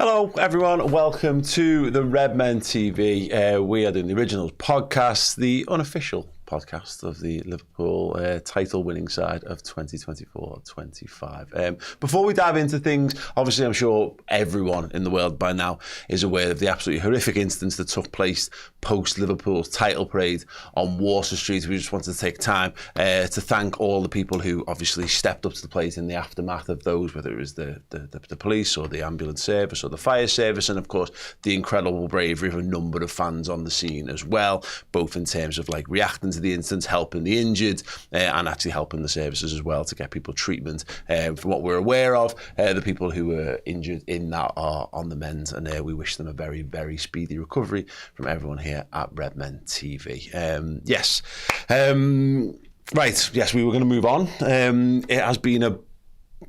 Hello everyone, welcome to the Redmen TV. We are doing the Originals Podcast, the unofficial podcast of the Liverpool title winning side of 2024-25. Before we dive into things, obviously I'm sure everyone in the world by now is aware of the absolutely horrific incidents that took place post Liverpool's title parade on Water Street. We just wanted to take time to thank all the people who obviously stepped up to the plate in the aftermath of those, whether it was the police or the ambulance service or the fire service, and of course the incredible bravery of a number of fans on the scene as well, both in terms of like reacting to the incidents, helping the injured, and actually helping the services as well to get people treatment. From what we're aware of, the people who were injured in that are on the mend, and we wish them a very, very speedy recovery from everyone here at Redmen TV. Right, yes, we were going to move on. It has been a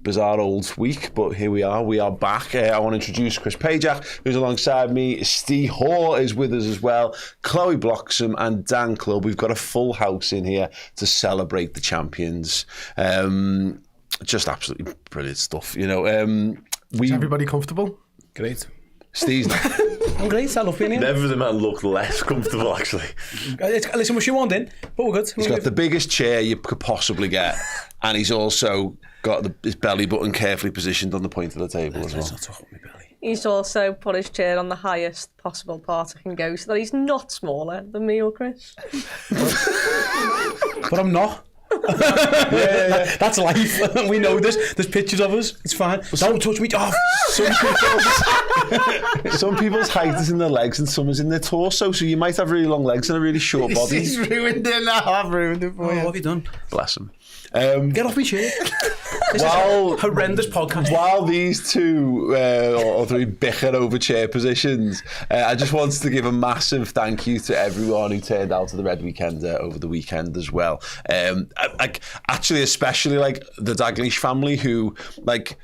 bizarre old week, but here we are back. I want to introduce Chris Pajak, who's alongside me. Steve Hoare is with us as well, Chloe Bloxham and Dan Clubb. We've got a full house in here to celebrate the champions. Just absolutely brilliant stuff, you know. Is everybody comfortable? Great. Steve's not. I'm great, I love being here. Never the man look less comfortable, actually. Listen, we're shoehorned in, but we're good. He's got the biggest chair you could possibly get, and he's also got his belly button carefully positioned on the point of the table as well. Let's not talk about my belly. He's also put his chair on the highest possible part I can go so that he's not smaller than me or Chris. But I'm not. Yeah. That's life. We know this. There's pictures of us. It's fine. Don't touch me. Oh, some people's height is in their legs and some is in their torso, so you might have really long legs and a really short body. He's ruined it now. I've ruined it for you. what have you done? Bless him. Get off me chair. This is a horrendous podcast. While these two or three bicker over chair positions, I just wanted to give a massive thank you to everyone who turned out to the Red Weekender over the weekend as well. Actually, especially like the Dalglish family, who like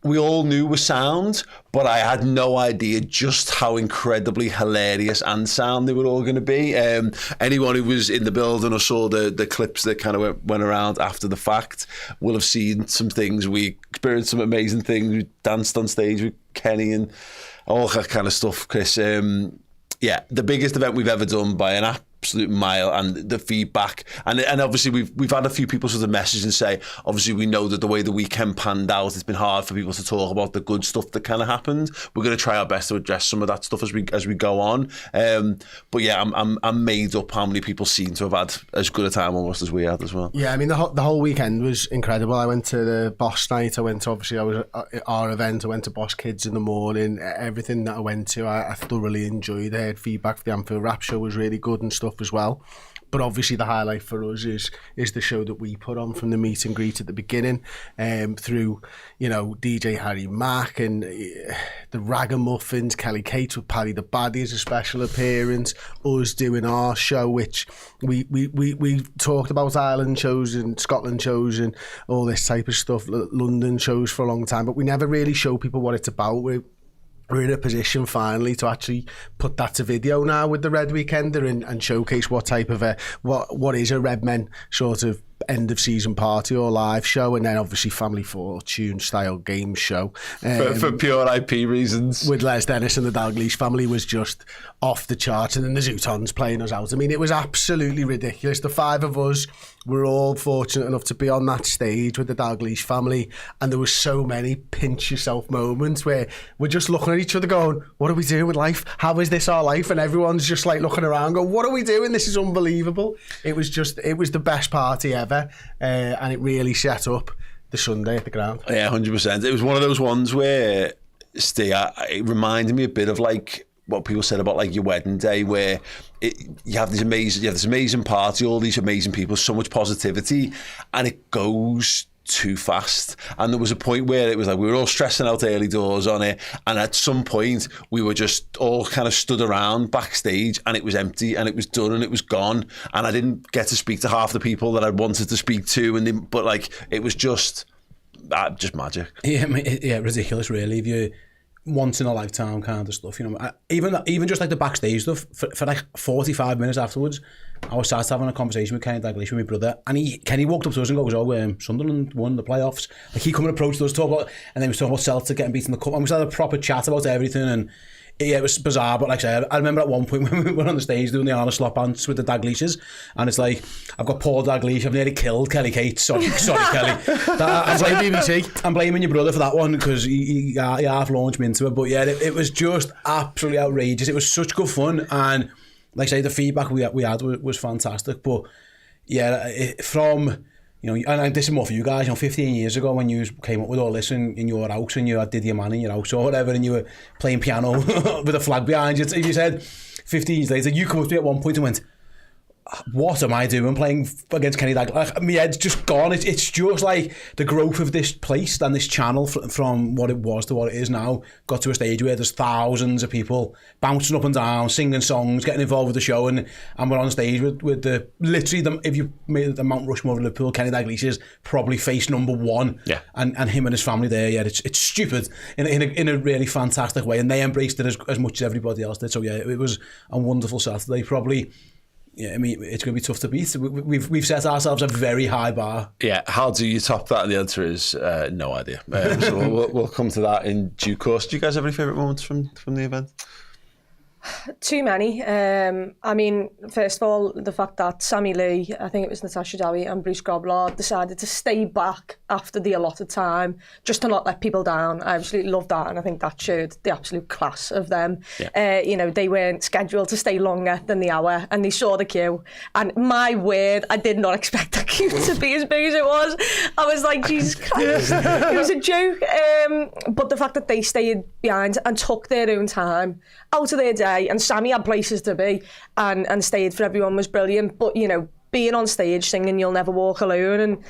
we all knew were sound, but I had no idea just how incredibly hilarious and sound they were all going to be. Anyone who was in the building or saw the clips that kind of went around after the fact will have seen some things. We experienced some amazing things. We danced on stage with Kenny and all that kind of stuff, Chris. The biggest event we've ever done by an absolute mile, and the feedback, and obviously we've had a few people sort of message and say, obviously we know that the way the weekend panned out, it's been hard for people to talk about the good stuff that kind of happened. We're going to try our best to address some of that stuff as we go on. But yeah, I'm made up how many people seem to have had as good a time almost as we had as well. Yeah, I mean the whole weekend was incredible. I went to the Boss Night. I was at our event. I went to Boss Kids in the morning. Everything that I went to, I thoroughly enjoyed. I heard feedback for the Anfield Rap show was really good and stuff as well. But obviously the highlight for us is the show that we put on from the meet and greet at the beginning, through, you know, DJ Harry Mack and the Ragamuffins, Kelly Cates with Paddy the Baddie as a special appearance, us doing our show, which we talked about Ireland shows and Scotland shows and all this type of stuff, London shows for a long time, but we never really show people what it's about. We're in a position finally to actually put that to video now with the Red Weekender and showcase what type of what is a Redmen sort of end of season party or live show, and then obviously Family Fortune style game show for pure IP reasons with Les Dennis and the Dalglish family was just off the charts, and then the Zootons playing us out. I mean, it was absolutely ridiculous. The five of us were all fortunate enough to be on that stage with the Dalglish family, and there was so many pinch yourself moments where we're just looking at each other going, what are we doing with life? How is this our life? And everyone's just like looking around going, what are we doing? This is unbelievable. It was the best party ever, and it really set up the Sunday at the ground. Yeah, 100%. It was one of those ones where, Steve, it reminded me a bit of like what people said about like your wedding day, where you have this amazing party, all these amazing people, so much positivity, and it goes too fast. And there was a point where it was like we were all stressing out early doors on it, and at some point we were just all kind of stood around backstage, and it was empty and it was done and it was gone, and I didn't get to speak to half the people that I wanted to speak to, but like it was just magic. Yeah, ridiculous really. once in a lifetime kind of stuff, you know. Even just like the backstage stuff, for like 45 minutes afterwards, I was sat having a conversation with Kenny Dalglish, with my brother, and Kenny walked up to us and goes, Sunderland won the playoffs. Like, he come and approached us, talk about, and then we was talking about Celtic getting beaten in the cup, and we just had a proper chat about everything, and yeah, it was bizarre, but like I said, I remember at one point when we were on the stage doing the Arnold slot pants with the Daglishes, and it's like, I've got Paul Dalglish, I've nearly killed Kelly Cates, sorry Kelly. I'm blaming your brother for that one, because he half launched me into it, but yeah, it was just absolutely outrageous. It was such good fun, and like I say, the feedback we had was fantastic, but yeah, from... You know, and this is more for you guys, you know, 15 years ago when you came up with all this in your house, and you had Did Your Man in your house or whatever, and you were playing piano with a flag behind you, if you said 15 years later, you come up to me at one point and went, what am I doing playing against Kenny Dalglish? Like, my head's just gone. It's just like the growth of this place and this channel from what it was to what it is now got to a stage where there's thousands of people bouncing up and down, singing songs, getting involved with the show, and we're on stage with the literally, if you made the Mount Rushmore of Liverpool, Kenny Dalglish is probably face number one. Yeah. And him and his family there, yeah, it's stupid in a really fantastic way, and they embraced it as much as everybody else did. So yeah, it was a wonderful Saturday. Probably. Yeah, I mean, it's going to be tough to beat. We've set ourselves a very high bar. Yeah, how do you top that? And the answer is no idea. So we'll come to that in due course. Do you guys have any favourite moments from the event? Too many. I mean, first of all, the fact that Sammy Lee, I think it was Natasha Dowie, and Bruce Grobbelaar decided to stay back after the allotted time just to not let people down. I absolutely loved that, and I think that showed the absolute class of them. Yeah. You know, they weren't scheduled to stay longer than the hour, and they saw the queue. And my word, I did not expect that queue to be as big as it was. I was like, Jesus Christ, it was a joke. But the fact that they stayed behind and took their own time out of their day, and Sammy had places to be and stayed for everyone was brilliant. But, you know, being on stage singing You'll Never Walk Alone, and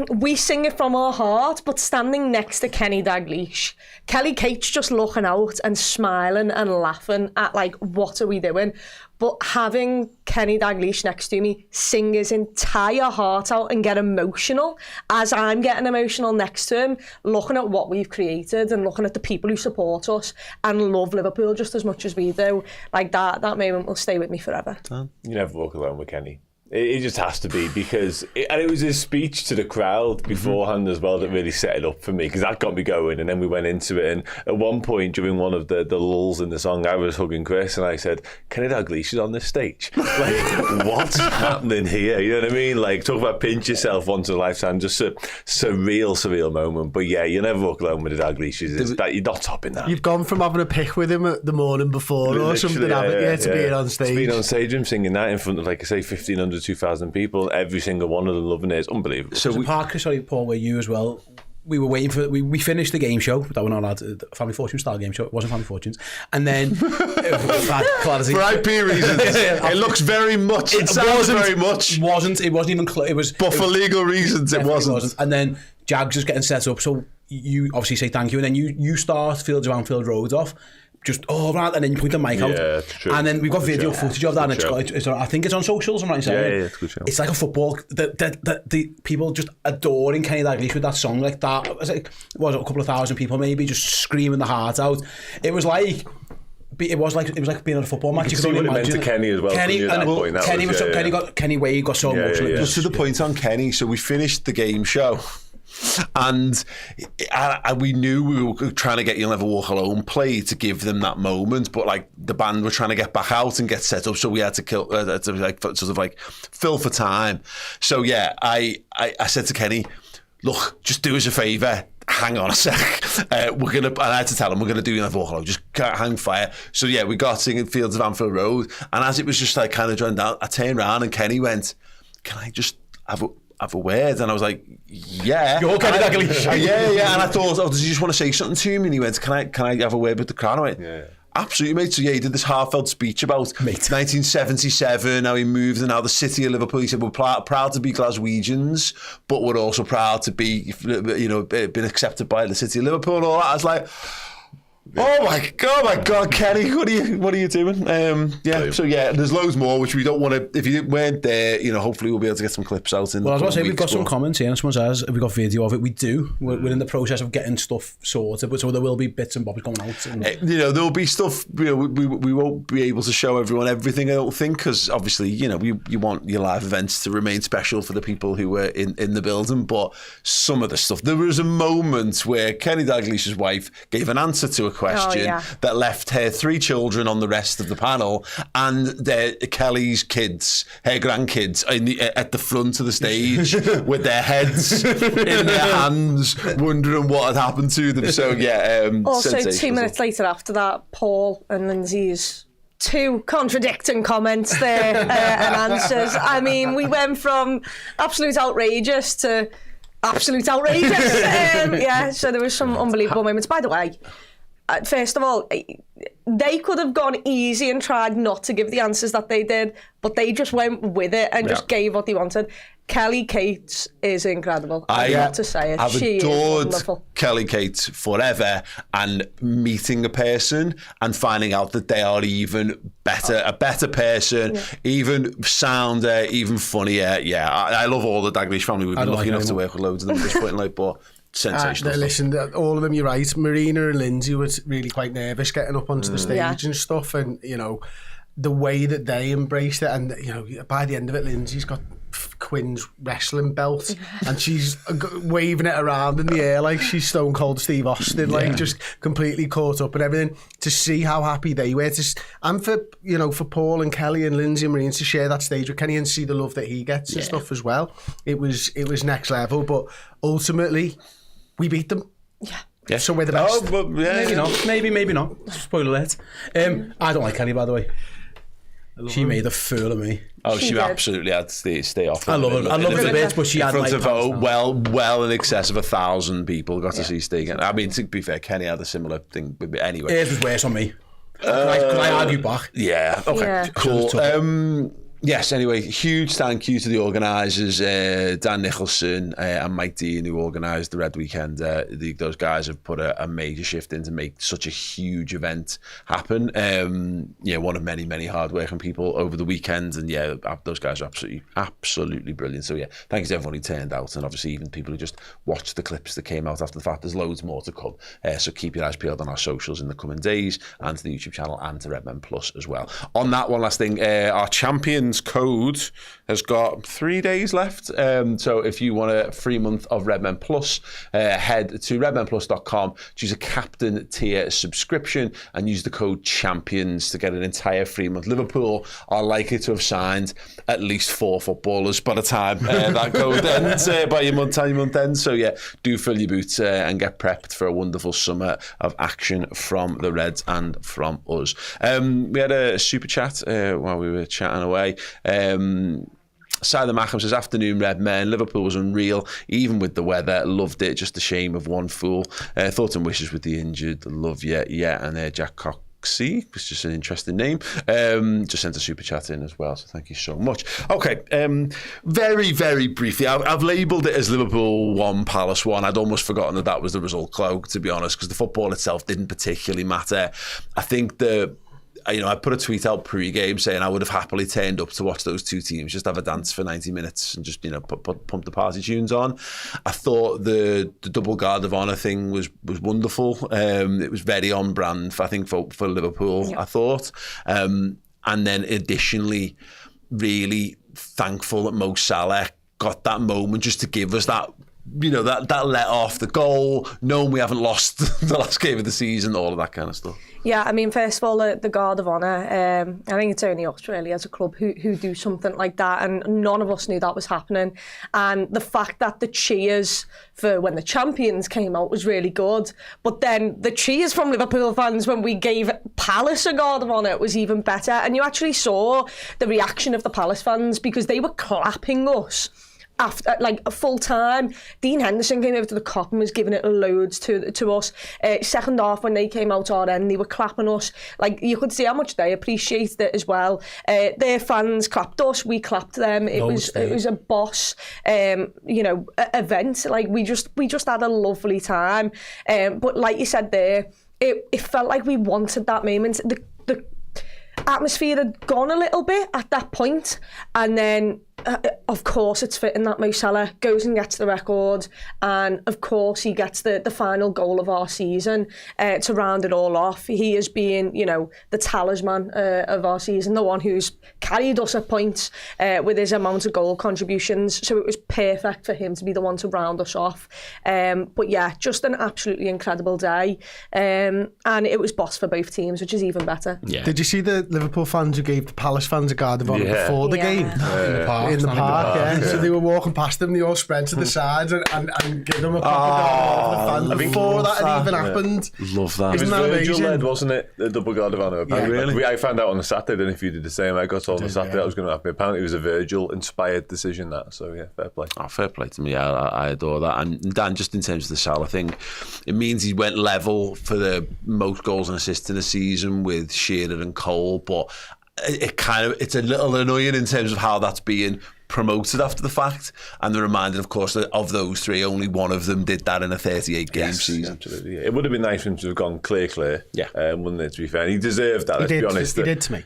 we sing it from our heart, but standing next to Kenny Dalglish, Kelly Cates just looking out and smiling and laughing at, like, what are we doing? But having Kenny Dalglish next to me sing his entire heart out and get emotional as I'm getting emotional next to him, looking at what we've created and looking at the people who support us and love Liverpool just as much as we do, like that moment will stay with me forever. You never walk alone with Kenny. It just has to be, because it was his speech to the crowd beforehand as well that really set it up for me, because that got me going, and then we went into it. And at one point during one of the lulls in the song, I was hugging Chris and I said, Kenny Dalglish is on this stage. Like, what's happening here? You know what I mean? Like, talk about pinch yourself once in a lifetime, just a surreal moment. But yeah, you never walk alone with the Dalglishes. You're not topping that. You've gone from having a pick with him the morning before or something, haven't you, to being on stage. Being on stage and singing that in front of, like I say, 1,500, 2,000 people, every single one of them loving it. It's unbelievable. So Paul, where you as well, we were waiting for, we finished the game show that we're not allowed to, Family Fortune style game show. It wasn't Family Fortunes. And then for IP reasons, it looks very much, it sounds very much. It wasn't even close. But for legal reasons, it wasn't. And then Jags is getting set up, so you obviously say thank you, and then you start Fields of Anfield Road off. Just right, and then you point the mic out, and then we've got video footage of that, and it's I think it's on socials. I'm right saying, it's a good show. It's like a football. The people just adoring Kenny Dalglish with that song like that. It was like, a couple of thousand people maybe just screaming the heart out. It was like being at a football match. You could only imagine. To Kenny as well. Kenny Wade got so emotional. Just to the point on Kenny. So we finished the game show. And we knew we were trying to get You'll Never Walk Alone play to give them that moment, but like the band were trying to get back out and get set up, so we had to fill for time. So yeah, I said to Kenny, look, just do us a favour, hang on a sec. And I had to tell him we're gonna do You'll Never Walk Alone, just hang fire. So yeah, we got singing Fields of Anfield Road, and as it was just like kind of drawing down, I turned around and Kenny went, "Can I just have a word?" And I was like, yeah. You're Kenny Dalglish. Yeah. And I thought, does he just want to say something to me? And he went, can I have a word with the crowd? I went, yeah. Absolutely, mate. So yeah, he did this heartfelt speech about 1977, how he moved and how the city of Liverpool. He said, we're proud to be Glaswegians, but we're also proud to be, been accepted by the city of Liverpool and all that. I was like, Oh my god, Kenny, what are you doing? So there's loads more which we don't want to. If you weren't there, hopefully we'll be able to get some clips out. Well, I was going to say we've got some comments here, and someone says have we got video of it? We do. We're in the process of getting stuff sorted, but so there will be bits and bobs coming out. And... there'll be stuff. We won't be able to show everyone everything, I don't think, because obviously you want your live events to remain special for the people who were in the building. But some of the stuff, there was a moment where Kenny Dalglish's wife gave an answer to a question that left her 3 children on the rest of the panel, and Kelly's kids, her grandkids, at the front of the stage with their heads in their hands, wondering what had happened to them. So also 2 minutes later after that, Paul and Lindsay's 2 contradicting comments there and answers. I mean, we went from absolute outrageous to absolute outrageous. So there was some unbelievable moments. By the way, first of all, they could have gone easy and tried not to give the answers that they did, but they just went with it and just gave what they wanted. Kelly Cates is incredible. I've got to say it. I've adored Kelly Cates forever, and meeting a person and finding out that they are even better, a better person, even sounder, even funnier. I love all the Dalglish family. We've been lucky enough to work with loads of them at this point in life, but sensational. Listen, all of them, you're right. Marina and Lindsay was really quite nervous getting up onto the stage and stuff, and the way that they embraced it, and by the end of it, Lindsay's got Quinn's wrestling belt and she's waving it around in the air like she's Stone Cold Steve Austin, like just completely caught up and everything. To see how happy they were, and for Paul and Kelly and Lindsay and Marine to share that stage with Kenny and see the love that he gets and stuff as well. It was next level, but ultimately we beat them. Yeah. So we're the best. Oh, but maybe not. Maybe not. Spoiler alert. I don't like Kelly, by the way. She made a fool of me. Oh, she absolutely had to stay off. I love her. I love her a bit, but she had in front of well in excess of 1,000 people got to see Stig. I mean, to be fair, Kenny had a similar thing with me anyway. It was worse on me. Can I argue back? Yeah. Okay. Cool. Yes, anyway, huge thank you to the organisers, Dan Nicholson and Mike Dean, who organised the Red Weekender. Those guys have put a major shift in to make such a huge event happen. One of many, many hard-working people over the weekend, and those guys are absolutely brilliant. So thank you to everyone who turned out, and obviously even people who just watched the clips that came out after the fact. There's loads more to come, so keep your eyes peeled on our socials in the coming days, and to the YouTube channel, and to Redmen Plus as well. On that, one last thing, our Champions code has got 3 days left, so if you want a free month of Redmen Plus, head to redmenplus.com, choose a captain tier subscription and use the code CHAMPIONS to get an entire free month. Liverpool are likely to have signed at least 4 footballers by the time that code ends, by your month end. So do fill your boots and get prepped for a wonderful summer of action from the Reds and from us. We had a super chat while we were chatting away. Sider Mackham says, afternoon Redmen, Liverpool was unreal even with the weather, loved it, just a shame of one fool. Thoughts and wishes with the injured, love you. And Jack Coxey, which is just an interesting name, just sent a super chat in as well, so thank you so much. Okay, very, very briefly, I've labelled it as Liverpool 1, Palace 1. I'd almost forgotten that was the result cloak, to be honest, because the football itself didn't particularly matter. I think I put a tweet out pre-game saying I would have happily turned up to watch those two teams, just have a dance for 90 minutes and just, pump the party tunes on. I thought the double guard of honour thing was wonderful. It was very on brand, I think, for Liverpool, I thought. And then additionally, really thankful that Mo Salah got that moment just to give us that, that let off, the goal, knowing we haven't lost the last game of the season, all of that kind of stuff. Yeah, I mean, first of all, the Guard of Honour, I think it's only us really as a club who do something like that, and none of us knew that was happening. And the fact that the cheers for when the champions came out was really good, but then the cheers from Liverpool fans when we gave Palace a Guard of Honour was even better. And you actually saw the reaction of the Palace fans because they were clapping us after, like, a full time. Dean Henderson came over to the Kop and was giving it loads to us. Second half, when they came out our end, they were clapping us. Like, you could see how much they appreciated it as well. Their fans clapped us, we clapped them. It was a boss, event. Like, we just had a lovely time. But like you said there, it felt like we wanted that moment. The atmosphere had gone a little bit at that point, and then of course it's fitting that Mo Salah goes and gets the record, and of course he gets the final goal of our season to round it all off. He is being, you know, the talisman of our season, the one who's carried us at points with his amount of goal contributions, so it was perfect for him to be the one to round us off. But yeah, just an absolutely incredible day, and it was boss for both teams, which is even better. Yeah. Did you see the Liverpool fans who gave the Palace fans a guard of honour before the game? In the park, yeah. So they were walking past them, they all spread to the sides and give them a proper guard of the fans before that had even happened. Love that. It was Virgil led, wasn't it? The double guard of honour. Yeah, really? I found out on the Saturday, I don't know if you did the same. I got told on the Saturday that was going to happen. Apparently it was a Virgil-inspired decision, that. So yeah, fair play. Oh, fair play to me. Yeah, I adore that. And Dan, just in terms of the Salah thing, it means he went level for the most goals and assists in the season with Shearer and Cole, but it's a little annoying in terms of how that's being promoted after the fact, and the reminder, of course, that of those three, only one of them did that in a 38-game season. Absolutely. Yeah. It would have been nice for him to have gone clear. Yeah, wouldn't it? To be fair, and he deserved that. Let's be honest. He did to me.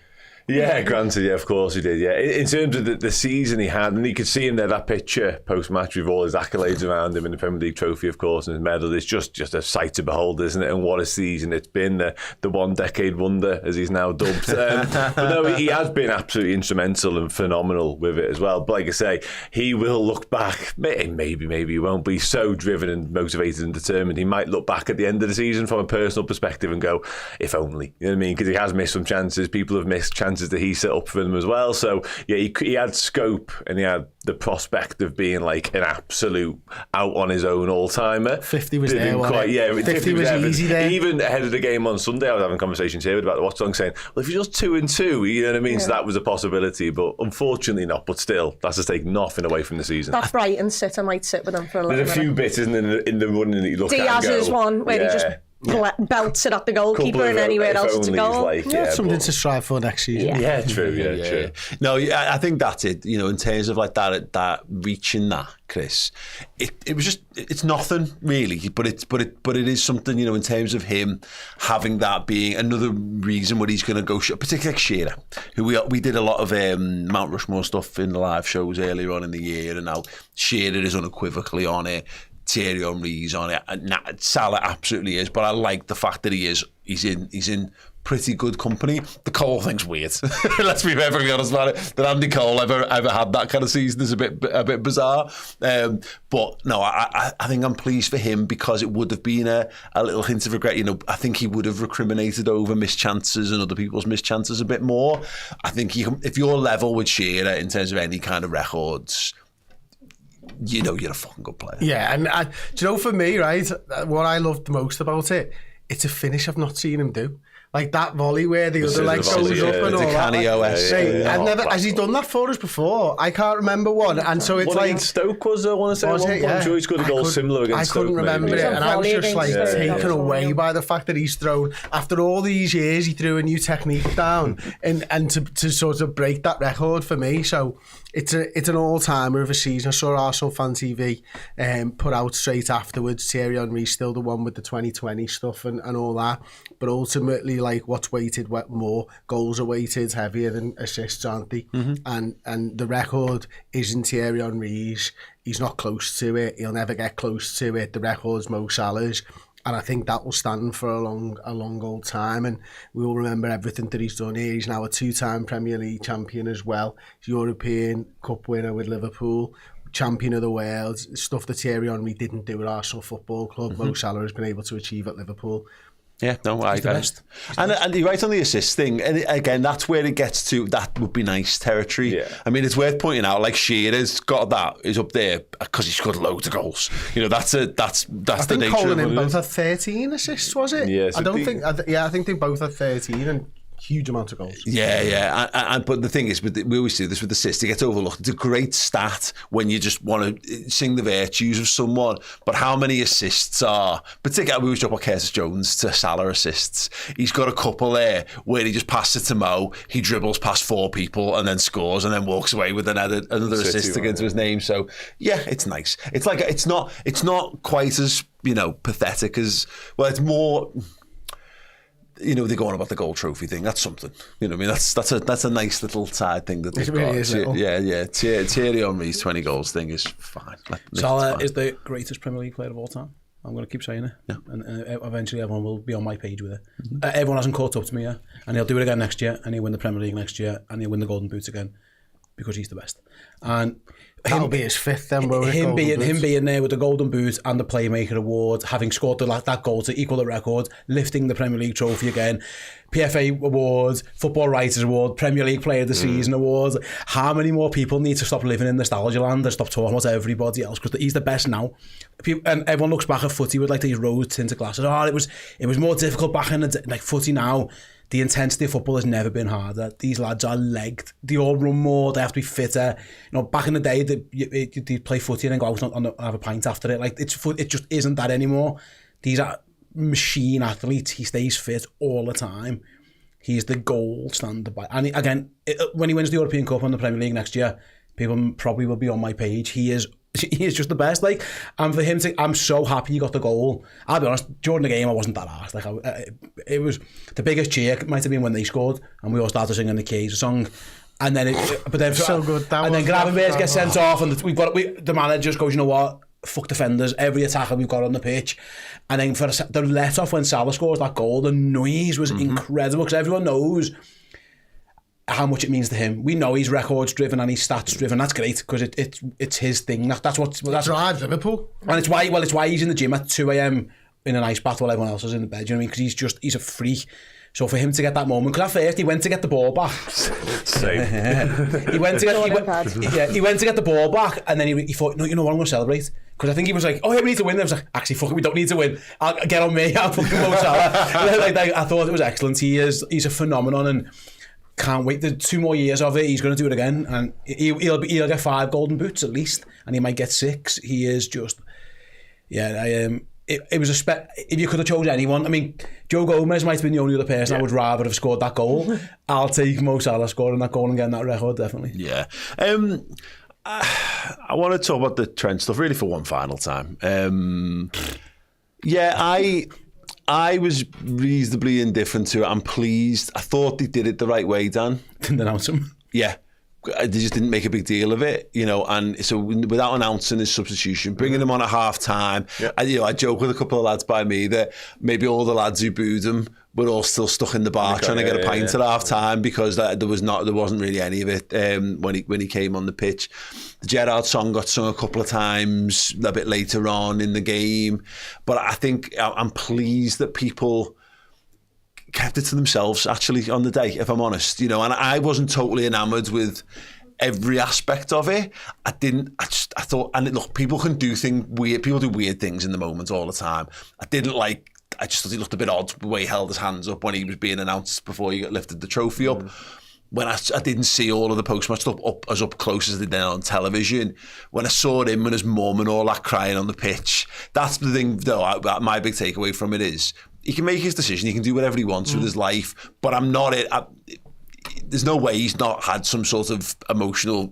Yeah, granted, yeah, of course he did, yeah. In terms of the season he had, and you could see him there, that picture post-match with all his accolades around him, and the Premier League trophy, of course, and his medal. It's just a sight to behold, isn't it? And what a season it's been, the one-decade wonder, as he's now dubbed. But no, he has been absolutely instrumental and phenomenal with it as well. But like I say, he will look back, maybe he won't, but he's so driven and motivated and determined, he might look back at the end of the season from a personal perspective and go, if only, you know what I mean? Because he has missed some chances, people have missed chances that he set up for them as well. So yeah, he had scope, and he had the prospect of being like an absolute out on his own all-timer. 50 was there, wasn't it? Yeah, 50 was easy there. Even ahead of the game on Sunday, I was having conversations here about the watch song saying, well, if you're just 2-2, you know what I mean? Yeah. So that was a possibility, but unfortunately not. But still, that's to take nothing away from the season. That Brighton sitter might sit with him for a little bit. There's a few bits, isn't there, in the running that you look at and go, Diaz's one where he just belts it at the goalkeeper and anywhere else it's a goal. Like, something to strive for next season. Yeah, true. True. No, I think that's it. You know, in terms of like that reaching that, Chris, it was just, it's nothing really, but it is something, you know, in terms of him having that being another reason where he's going to go, particularly like Shearer, who we did a lot of Mount Rushmore stuff in the live shows earlier on in the year, and now Shearer is unequivocally on it. Thierry Henry's on it. Salah absolutely is, but I like the fact that he's in pretty good company. The Cole thing's weird. Let's be perfectly honest about it. That Andy Cole ever had that kind of season is a bit bizarre. But no, I think I'm pleased for him, because it would have been a little hint of regret. You know, I think he would have recriminated over missed chances and other people's missed chances a bit more. I think if you're level with Shearer in terms of any kind of records, you know you're a fucking good player. Yeah, and do you know, for me, right, what I loved the most about it, it's a finish I've not seen him do. Like that volley where the other leg goes up and all that. I've never, has he done that for us before? I can't remember one. And so it's like Stoke was there, I want to say. I'm sure he's got a goal similar against Stoke. I couldn't remember it, and I was just like taken away by the fact that he's thrown, after all these years, he threw a new technique down, and to sort of break that record for me. So it's an all-timer of a season. I saw Arsenal Fan TV put out straight afterwards, Thierry Henry still the one with the 2020 stuff and all that, but ultimately, like, what's weighted more? Goals are weighted heavier than assists, aren't they? Mm-hmm. And the record isn't Thierry Henry's. He's not close to it. He'll never get close to it. The record's Mo Salah's. And I think that will stand for a long old time, and we will remember everything that he's done here. He's now a 2-time Premier League champion as well. He's European Cup winner with Liverpool, champion of the world, stuff that Thierry Henry didn't do at Arsenal Football Club. Mo Salah has been able to achieve at Liverpool. Yeah, no, I get. And you're right on the assist thing. And again, that's where it gets to, that would be nice territory. Yeah. I mean, it's worth pointing out, like, Shearer's got that, is up there because he's scored loads of goals. You know, that's the nature of it. I think Cole and him both had 13 assists, was it? Yeah, I think they both had 13 and huge amount of goals. Yeah. But the thing is, we always do this with assists, it gets overlooked. It's a great stat when you just want to sing the virtues of someone, but how many assists are, particularly, we always talk about Curtis Jones to Salah assists. He's got a couple there where he just passes it to Mo, he dribbles past 4 people and then scores and then walks away with another assist against his name. So yeah, it's nice. It's like, it's not quite as, you know, pathetic as, well, it's more, you know, they're going about the gold trophy thing. That's something. You know what I mean? That's a nice little side thing that they've really got. is little. Yeah. Thierry Henry's 20 goals thing is fine. Salah is the greatest Premier League player of all time. I'm going to keep saying it. Yeah. And eventually everyone will be on my page with it. Everyone hasn't caught up to me yet. And he'll do it again next year. And he'll win the Premier League next year. And he'll win the Golden Boots again. Because he's the best. And That'll be his fifth then, won't it? him being there with the Golden Boot and the Playmaker Award, having scored that goal to equal the record, lifting the Premier League trophy again, PFA Awards, Football Writers Award, Premier League Player of the Season Awards. How many more people need to stop living in nostalgia land and stop talking about everybody else? Because he's the best now. And everyone looks back at footy with like these rose-tinted glasses. Oh, it was more difficult back in the day. Like footy now, the intensity of football has never been harder. These lads are legged. They all run more. They have to be fitter. You know, back in the day, they play footy and then go out and have a pint after it. Like it just isn't that anymore. These are machine athletes. He stays fit all the time. He's the gold standard. And again, when he wins the European Cup and the Premier League next year, people probably will be on my page. He is just the best. Like, and for him I'm so happy he got the goal. I'll be honest, during the game I wasn't that arsed. Like, it was the biggest cheer. It might have been when they scored and we all started singing the Keys song. And then, so good. And then Gravenberch gets sent off, and the manager just goes, you know what? Fuck defenders. Every attacker we've got on the pitch. And then for the let off when Salah scores that goal, the noise was incredible because everyone knows how much it means to him. We know he's records driven and he's stats driven. That's great because it's his thing. That's what drives Liverpool. And it's why he's in the gym at 2 a.m. in an ice bath while everyone else is in the bed. You know what I mean? Because he's a freak. So for him to get that moment, because at first he went to get the ball back. Same. he went to get the ball back, and then he thought, no, you know what, I'm going to celebrate. Because I think he was like, oh yeah, we need to win. I was like, actually, fuck it, we don't need to win. I'll get on me. I'll fucking Mo Salah. I thought it was excellent. He's a phenomenon, and can't wait. There's 2 more years of it. He's going to do it again, and he'll get 5 golden boots at least, and he might get 6. He is just, It was if you could have chosen anyone, I mean, Joe Gomez might have been the only other person I would rather have scored that goal. I'll take Mo Salah scoring that goal and getting that record, definitely. Yeah. I want to talk about the Trent stuff really for one final time. I was reasonably indifferent to it. I'm pleased. I thought they did it the right way, Dan. Didn't announce him. Yeah. They just didn't make a big deal of it, you know, and so without announcing his substitution, bringing him on at half time, I joke with a couple of lads by me that maybe all the lads who booed him were all still stuck in the bar trying to get a pint at half time because there wasn't really any of it when he came on the pitch. The Gerrard song got sung a couple of times a bit later on in the game, but I think I'm pleased that people kept it to themselves actually on the day, if I'm honest, you know, and I wasn't totally enamoured with every aspect of it. I thought, and look, people can do people do weird things in the moment all the time. I just thought he looked a bit odd the way he held his hands up when he was being announced before he lifted the trophy up. When I didn't see all of the post-match stuff up close as they did on television, when I saw him and his mum and all that crying on the pitch, that's the thing though, my big takeaway from it is, he can make his decision, he can do whatever he wants with his life, but there's no way he's not had some sort of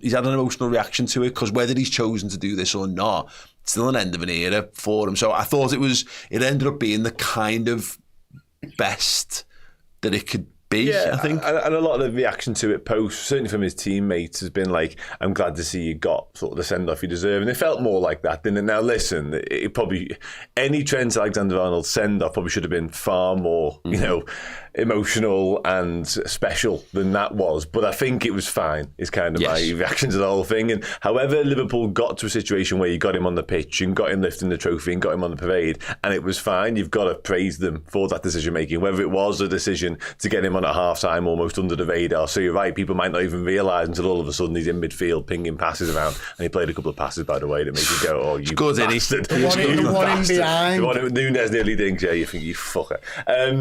he's had an emotional reaction to it, because whether he's chosen to do this or not, it's still an end of an era for him. So I thought it ended up being the kind of best that it could be, I think. And a lot of the reaction to it post, certainly from his teammates, has been like, I'm glad to see you got sort of the send-off you deserve. And it felt more like that, didn't it? Now, listen, any Trent Alexander-Arnold send-off probably should have been far more, emotional and special than that was. But I think it was fine, is kind of my reaction to the whole thing. And however Liverpool got to a situation where you got him on the pitch and got him lifting the trophy and got him on the parade, and it was fine, you've got to praise them for that decision-making, whether it was a decision to get him on at half-time almost under the radar. So you're right, people might not even realise until all of a sudden he's in midfield pinging passes around, and he played a couple of passes, by the way, that make you go, oh, you bastard. The one in behind. The one Nunes nearly dinks, you think, you fucker.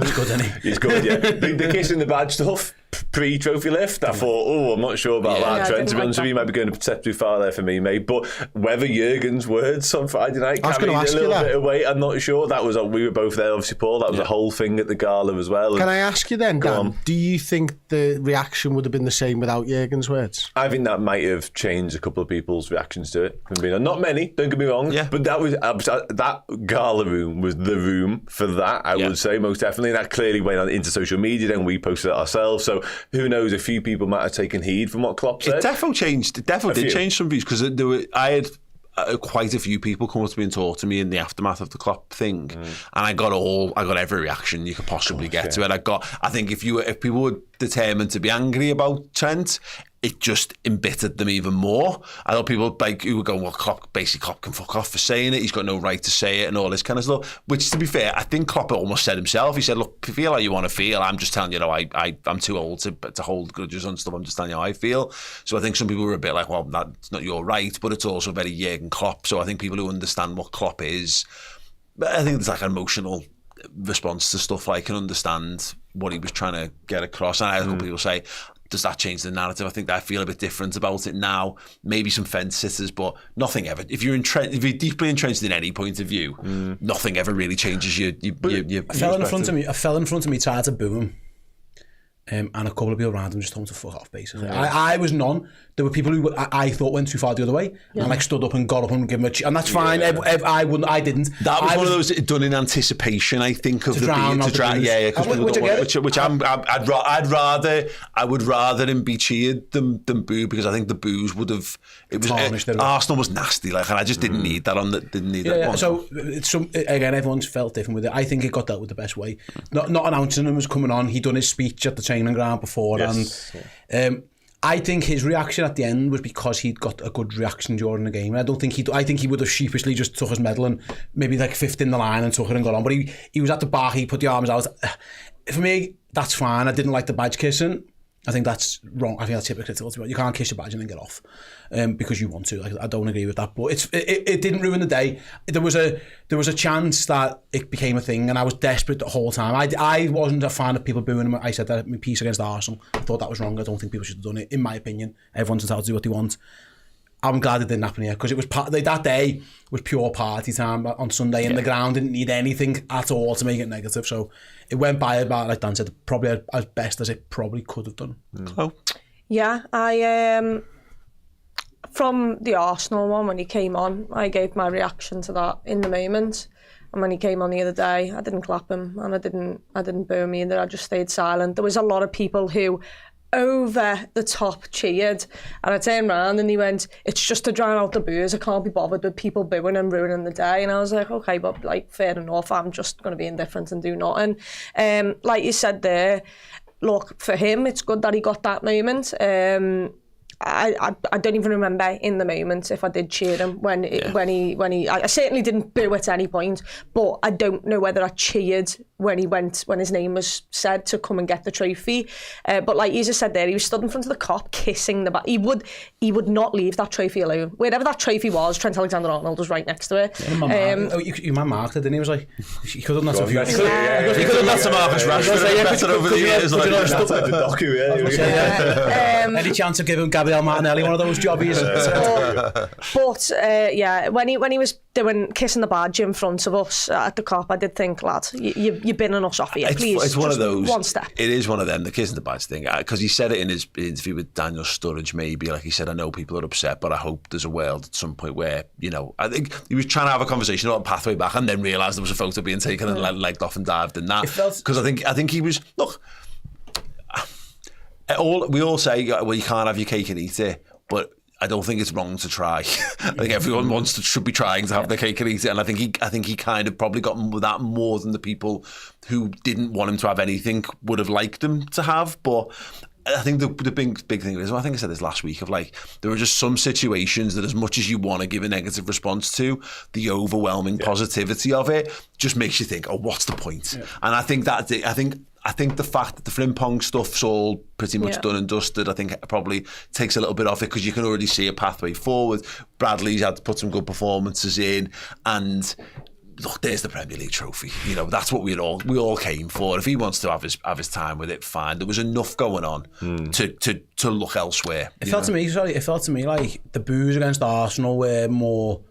He's good, isn't he? He's good, yeah. The kissing the badge stuff, pre-trophy lift, I thought, I'm not sure about that. Trent, to be honest with you, might be going a step too far there for me, mate. But whether Jurgen's words on Friday night carried a little bit of weight, I'm not sure. That was, we were both there, obviously, Paul. That was a whole thing at the gala as well. Can I ask you then, Dan, do you think the reaction would have been the same without Jurgen's words? I think that might have changed a couple of people's reactions to it. Not many, don't get me wrong, but that gala room was the room for that, I would say, most definitely. And that clearly went on into social media, then we posted it ourselves. So who knows, a few people might have taken heed from what Klopp said. It definitely did change some views, because I had quite a few people come up to me and talk to me in the aftermath of the Klopp thing, and I got every reaction you could possibly get to it. I think if people were determined to be angry about Trent, it just embittered them even more. I know people who were going, well, Klopp can fuck off for saying it. He's got no right to say it and all this kind of stuff. Which, to be fair, I think Klopp almost said himself. He said, look, feel how you want to feel. I'm just telling you, I'm too old to hold grudges on stuff. I'm just telling you how I feel. So I think some people were a bit like, well, that's not your right, but it's also very Jurgen Klopp. So I think people who understand what Klopp is, I think there's like an emotional response to stuff. I can understand what he was trying to get across. And I had people say, does that change the narrative? I think that I feel a bit different about it now. Maybe some fence sitters, but nothing ever. If you're deeply entrenched in any point of view, nothing ever really changes your a fella in front of me tried to boo him. And a couple of people around him just told him to fuck off, basically. I was none. There were people who I thought went too far the other way, and stood up and got up and gave him and that's fine. I didn't. That was one of those done in anticipation, I think, of the which I would rather him be cheered than booed, because I think the boos would have. Arsenal was nasty, and I just didn't need that one. So again, everyone's felt different with it. I think it got dealt with the best way. Not announcing him was coming on. He'd done his speech at the training ground before, and I think his reaction at the end was because he'd got a good reaction during the game. I think he would have sheepishly just took his medal and maybe fifth in the line and took it and got on. But he was at the bar, he put the arms out. For me, that's fine. I didn't like the badge kissing. I think that's wrong. I think that's hypocritical. You can't kiss your badge and then get off because you want to. I don't agree with that. But it didn't ruin the day. There was a chance that it became a thing, and I was desperate the whole time. I wasn't a fan of people booing him. I said that my piece against Arsenal. I thought that was wrong. I don't think people should have done it. In my opinion, everyone's entitled to do what they want. I'm glad it didn't happen here, because it was that day was pure party time on Sunday, and the ground didn't need anything at all to make it negative. So it went by about, like Dan said, probably as best as it probably could have done. Yeah, I from the Arsenal one, when he came on, I gave my reaction to that in the moment. And when he came on the other day, I didn't clap him, and I didn't boo him either. I just stayed silent. There was a lot of people who over the top cheered, and I turned around and he went, it's just to drown out the boos. I can't be bothered with people booing and ruining the day. And I was like, okay, but fair enough, I'm just going to be indifferent and do nothing. Like you said there, look, for him, it's good that he got that moment. I don't even remember in the moment if I did cheer him when he I certainly didn't boo at any point, but I don't know whether I cheered when his name was said to come and get the trophy. But like you just said there, he was stood in front of the cop kissing the back. He would not leave that trophy alone. Wherever that trophy was, Trent Alexander-Arnold was right next to it. Your man marked it, didn't he? He was like, he could have done that to He could have done to Marcus Rashford better over the years. Any chance of giving Gabriel Martinelli one of those jobbies? But when he was kissing the badge in front of us at the cop, I did think, lad, you're binning us off here, please. It's one of those. One step. It is one of them, the kissing the badge thing, because he said it in his interview with Daniel Sturridge, maybe, like he said, I know people are upset, but I hope there's a world at some point where, I think he was trying to have a conversation about pathway back, and then realised there was a photo being taken and legged off and dived in that. Because I think he was, look, we all say, well, you can't have your cake and eat it, but I don't think it's wrong to try. I think everyone should be trying to have their cake and eat it, and I think he kind of probably got with that more than the people who didn't want him to have anything would have liked him to have. But I think the big thing is, I think I said this last week, of like, there are just some situations that as much as you want to give a negative response to, the overwhelming positivity of it just makes you think, oh, what's the point? Yeah. And I think the fact that the Frimpong stuff's all pretty much done and dusted, I think it probably takes a little bit off it, because you can already see a pathway forward. Bradley's had to put some good performances in, and look, there's the Premier League trophy. You know, that's what we all came for. If he wants to have his time with it, fine. There was enough going on to look elsewhere. It felt to me like the boos against Arsenal were more.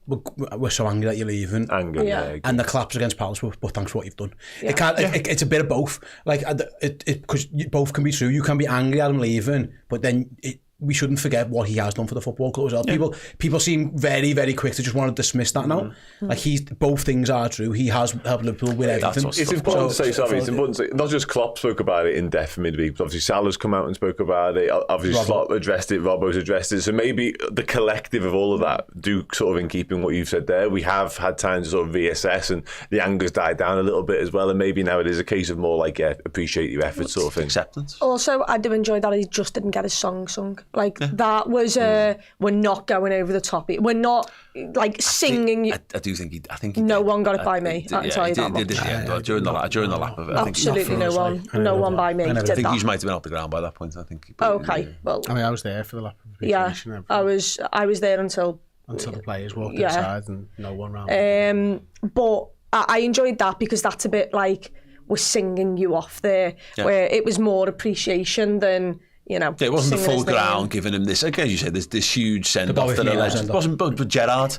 We're so angry that you're leaving. And the claps against Palace were, but thanks for what you've done. It's a bit of both. Like, because both can be true. You can be angry at him leaving, but then we shouldn't forget what he has done for the football club as well. Yeah. People seem very, very quick to just want to dismiss that now. Like, both things are true. He has helped Liverpool with everything. It's important to say, it's important to say, not just Klopp spoke about it indefinitely, but obviously Salah's come out and spoke about it. Obviously Slot addressed it, Robbo's addressed it. So maybe the collective of all of that do sort of in keeping what you've said there. We have had time to sort of reassess, and the anger's died down a little bit as well. And maybe now it is a case of more like, appreciate your efforts sort of thing. Acceptance. Also, I do enjoy that he just didn't get his song sung. Like, that was we're not going over the top. We're not like singing. I do think he no one got it by me. I can tell you that much. During the lap of it. Absolutely no one by me. I think he might have been off the ground by that point. I think. Okay, well, I mean, I was there for the lap of appreciation. I was there until the players walked inside and no one round. But I enjoyed that because that's a bit like we're singing you off there, where it was more appreciation than. You know, it wasn't the full ground giving him this. Again, you say this huge send off. It wasn't, but Gerrard,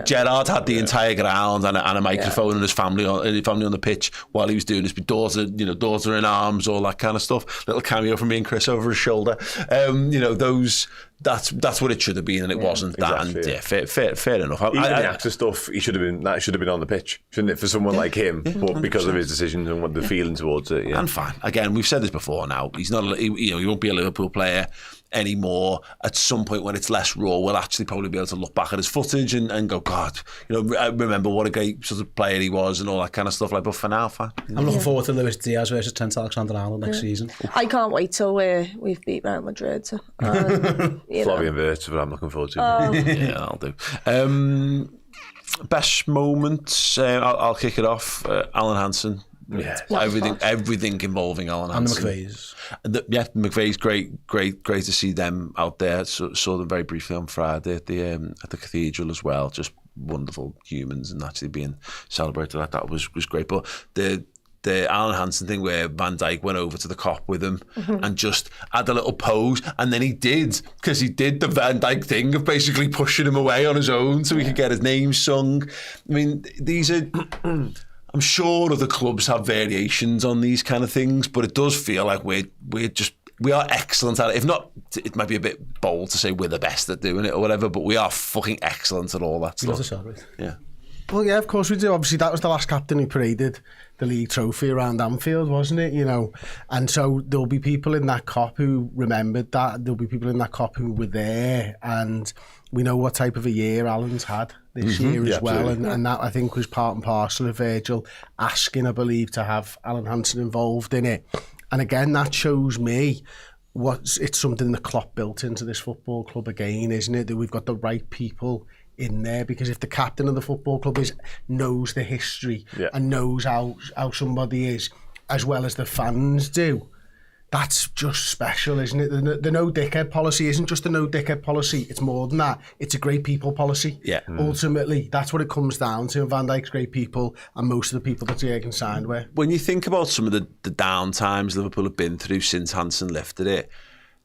Gerrard had the entire ground and a microphone and his family on the pitch while he was doing this. But daughter in arms, all that kind of stuff. Little cameo from me and Chris over his shoulder. That's what it should have been, and it wasn't that. Exactly, and fair enough. Even the actor stuff, he should have been on the pitch, shouldn't it, for someone like him? But because of his decisions and what the feeling towards it, and fine. Again, we've said this before. Now he's not. He won't be a Liverpool player anymore. At some point when it's less raw, we'll actually probably be able to look back at his footage and go, God, I remember what a great sort of player he was and all that kind of stuff. Like, but for now, fine. I'm looking forward to Luis Diaz versus Trent Alexander-Arnold next season. I can't wait till we've beat Real Madrid. Flavian Wirtz, but I'm looking forward to it. Yeah, I'll do. Best moments. I'll kick it off. Alan Hansen. Everything involving Alan Hansen. And the McVeighs. McVeigh's great to see them out there. Saw them very briefly on Friday at the cathedral as well. Just wonderful humans, and actually being celebrated like that was great. But the Alan Hansen thing where Van Dijk went over to the cop with him and just had a little pose, and then he did the Van Dijk thing of basically pushing him away on his own so he could get his name sung. I mean, these are. I'm sure other clubs have variations on these kind of things, but it does feel like we are excellent at it. If not, it might be a bit bold to say we're the best at doing it or whatever, but we are fucking excellent at all that stuff. We love to celebrate. Yeah. Well, yeah, of course we do. Obviously, that was the last captain who paraded the league trophy around Anfield, wasn't it? You know, and so there'll be people in that COP who remembered that. There'll be people in that COP who were there, and we know what type of a year Alan's had this year as well, and that I think was part and parcel of Virgil asking, I believe, to have Alan Hansen involved in it. And again, that shows me it's something that Klopp built into this football club again, isn't it? That we've got the right people in there, because if the captain of the football club knows the history and knows how somebody is as well as the fans do, that's just special, isn't it? The no dickhead policy isn't just a no dickhead policy, it's more than that. It's a great people policy. Ultimately, that's what it comes down to. Van Dijk's great people, and most of the people that Jürgen signed with. When you think about some of the down times Liverpool have been through since Hansen lifted it,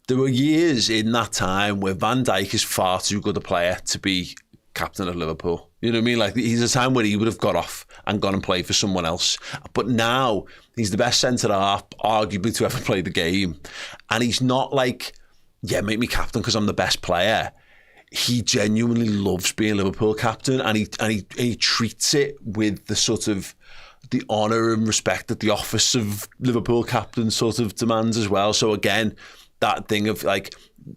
there were years in that time where Van Dijk is far too good a player to be captain of Liverpool. You know what I mean? Like, he's a time where he would have got off and gone and played for someone else. But now he's the best centre-half, arguably, to ever play the game. And he's not like, make me captain because I'm the best player. He genuinely loves being Liverpool captain, and he treats it with the sort of the honour and respect that the office of Liverpool captain sort of demands as well. So again, that thing of like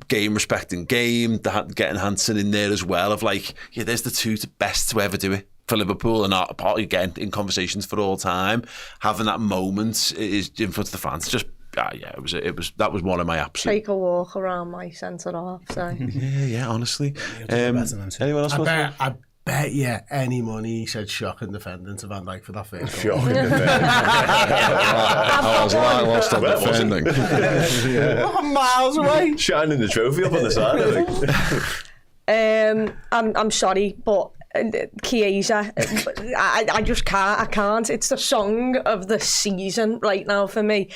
game respecting game, getting Hansen in there as well, of like, there's the two best to ever do it for Liverpool, and again in conversations for all time. Having that moment is in front of the fans. Just that was one of my absolute. Take a walk around my centre half. So honestly. Anyone else? I bet you any money he said shocking defending to Van Dijk for that first goal. Shocking defending. I was like, lost on defending. Miles away. Shining the trophy up on the side, I think. I'm sorry, but Chiesa. I just can't. I can't. It's the song of the season right now for me.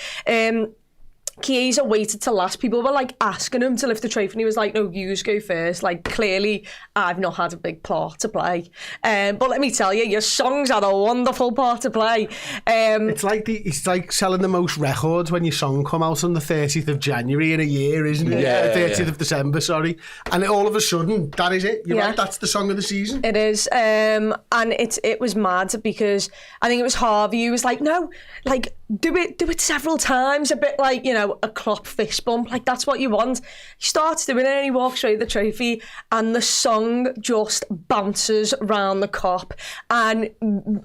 Chiesa waited to last. People were like asking him to lift the trophy and he was like, no, yous go first. Like, clearly I've not had a big part to play, but let me tell you, your songs had a wonderful part to play. It's like selling the most records when your song come out on the 30th of January in a year, isn't it? 30th of December, sorry. And all of a sudden, that is it. You're right, that's the song of the season. It is. And it was mad because I think it was Harvey who was like, no, like, do it several times, a bit like, you know, a Klopp fist bump, like that's what you want. He starts doing it and he walks away with the trophy and the song just bounces round the Kop, and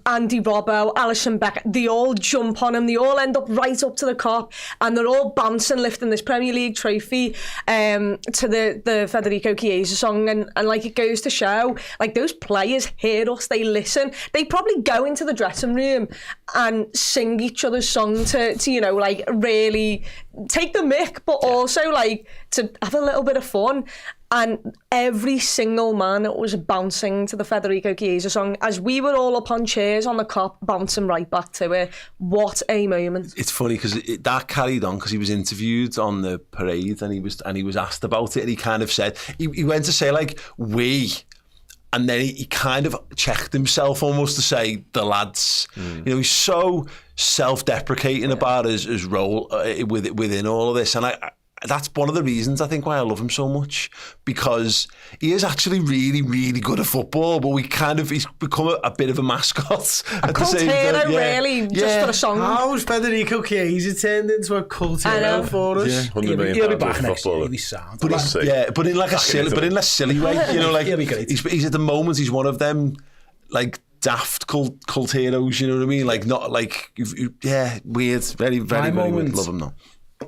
Andy Robbo, Alisson Becker, they all jump on him, they all end up right up to the Kop and they're all bouncing, lifting this Premier League trophy to the Federico Chiesa song, and like it goes to show, like those players hear us, they listen, they probably go into the dressing room and sing each other's song to you know, like really take the mick, but also like to have a little bit of fun. And every single man was bouncing to the Federico Chiesa song as we were all up on chairs on the Kop, bouncing right back to it. What a moment. It's funny because that carried on because he was interviewed on the parade and he was asked about it, and he kind of said, he went to say like, we, and then he kind of checked himself almost to say the lads. You know, he's so self-deprecating about his role within all of this, and that's one of the reasons I think why I love him so much, because he is actually really, really good at football, but he's become a bit of a mascot. A cult hero, really, just for a song. How's Federico Chiesa turned into a cult hero for us? Yeah, £100 million He'll be back next year. footballer. He'll be sound. But in like a silly way. You know, like he's at the moment he's one of them like daft cult heroes. You know what I mean? Like not like weird, very, very, very weird. Love him though.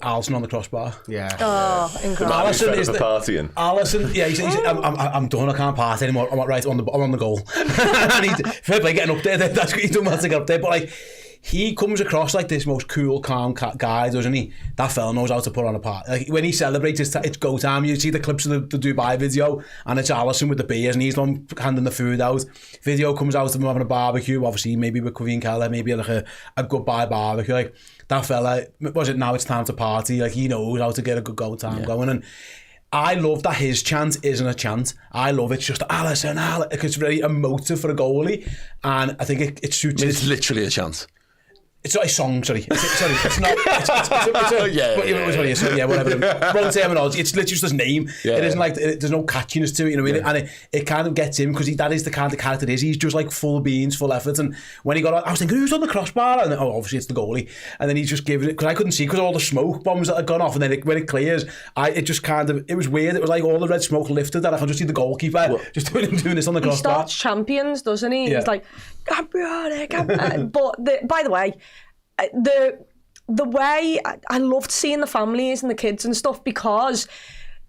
Alisson on the crossbar. Yeah. Oh, incredible. Alisson is the partying. Alisson, yeah, he's I'm done. I can't party anymore. I'm on the goal. And he's fair play getting up there. That's what he's done, to get up there. But like, he comes across like this most cool, calm guy, doesn't he? That fella knows how to put on a party. Like when he celebrates, it's go time. You see the clips of the Dubai video, and it's Alisson with the beers, and he's the one handing the food out. Video comes out of him having a barbecue, obviously maybe with Queen Keller, maybe like a goodbye barbecue. Like that fella, was it now it's time to party? Like he knows how to get a good go time going. And I love that his chant isn't a chant. I love it's just Alisson, it's very emotive for a goalie, and I think it suits. It's literally a chant. It's not a song, sorry. It's not. Whatever. Wrong terminology. It's literally just his name. It isn't like there's no catchiness to it. You know what I mean? And it kind of gets him because that is the kind of character it is. He's just like full beans, full effort. And when he got on, I was thinking, who's on the crossbar? And obviously it's the goalie. And then he's just giving it because I couldn't see because all the smoke bombs that had gone off. And then when it clears, it was weird. It was like all the red smoke lifted, and I could just see the goalkeeper just doing this on the crossbar. He starts champions, doesn't he? He's like, Campione. But by the way, the way I loved seeing the families and the kids and stuff, because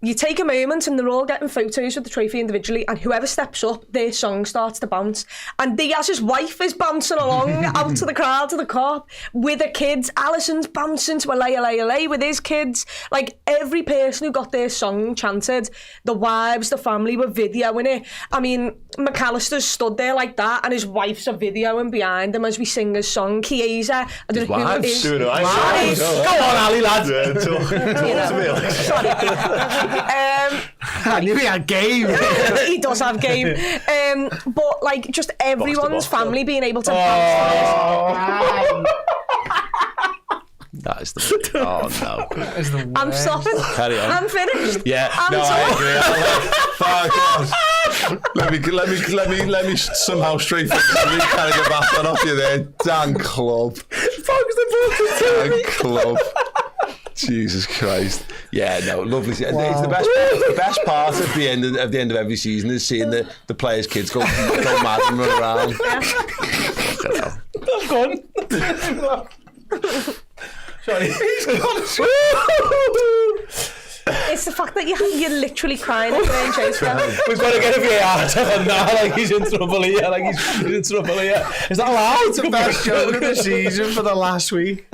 you take a moment and they're all getting photos with the trophy individually, and whoever steps up, their song starts to bounce. And Diaz, his wife, is bouncing along out to the crowd, to the Kop, with the kids. Alisson's bouncing to LA with his kids. Like, every person who got their song chanted, the wives, the family were videoing it. I mean, McAllister's stood there like that, and his wife's are videoing behind him as we sing his song. Chiesa, I don't know who it is. Wives. Go on, Ali, lad. Talk to me. Sorry. I knew he had game. He does have game. But like just everyone's family being able to That is the oh no. I'm stopping. Carry on. I'm finished. Yeah, I agree. Let me somehow straight fix it. Kind of get back on off you there. Dan Club. Dan Club. Jesus Christ. Yeah, no, lovely. Wow. It's the best part at the end of every season is seeing the players' kids go mad and run around. That's gone. Sorry. He's gone. It's the fact that you're literally crying at the James. We've got to get a VAR on now. Like he's in trouble here. He's in trouble here. Is that allowed? It's the best joke of the season for the last week.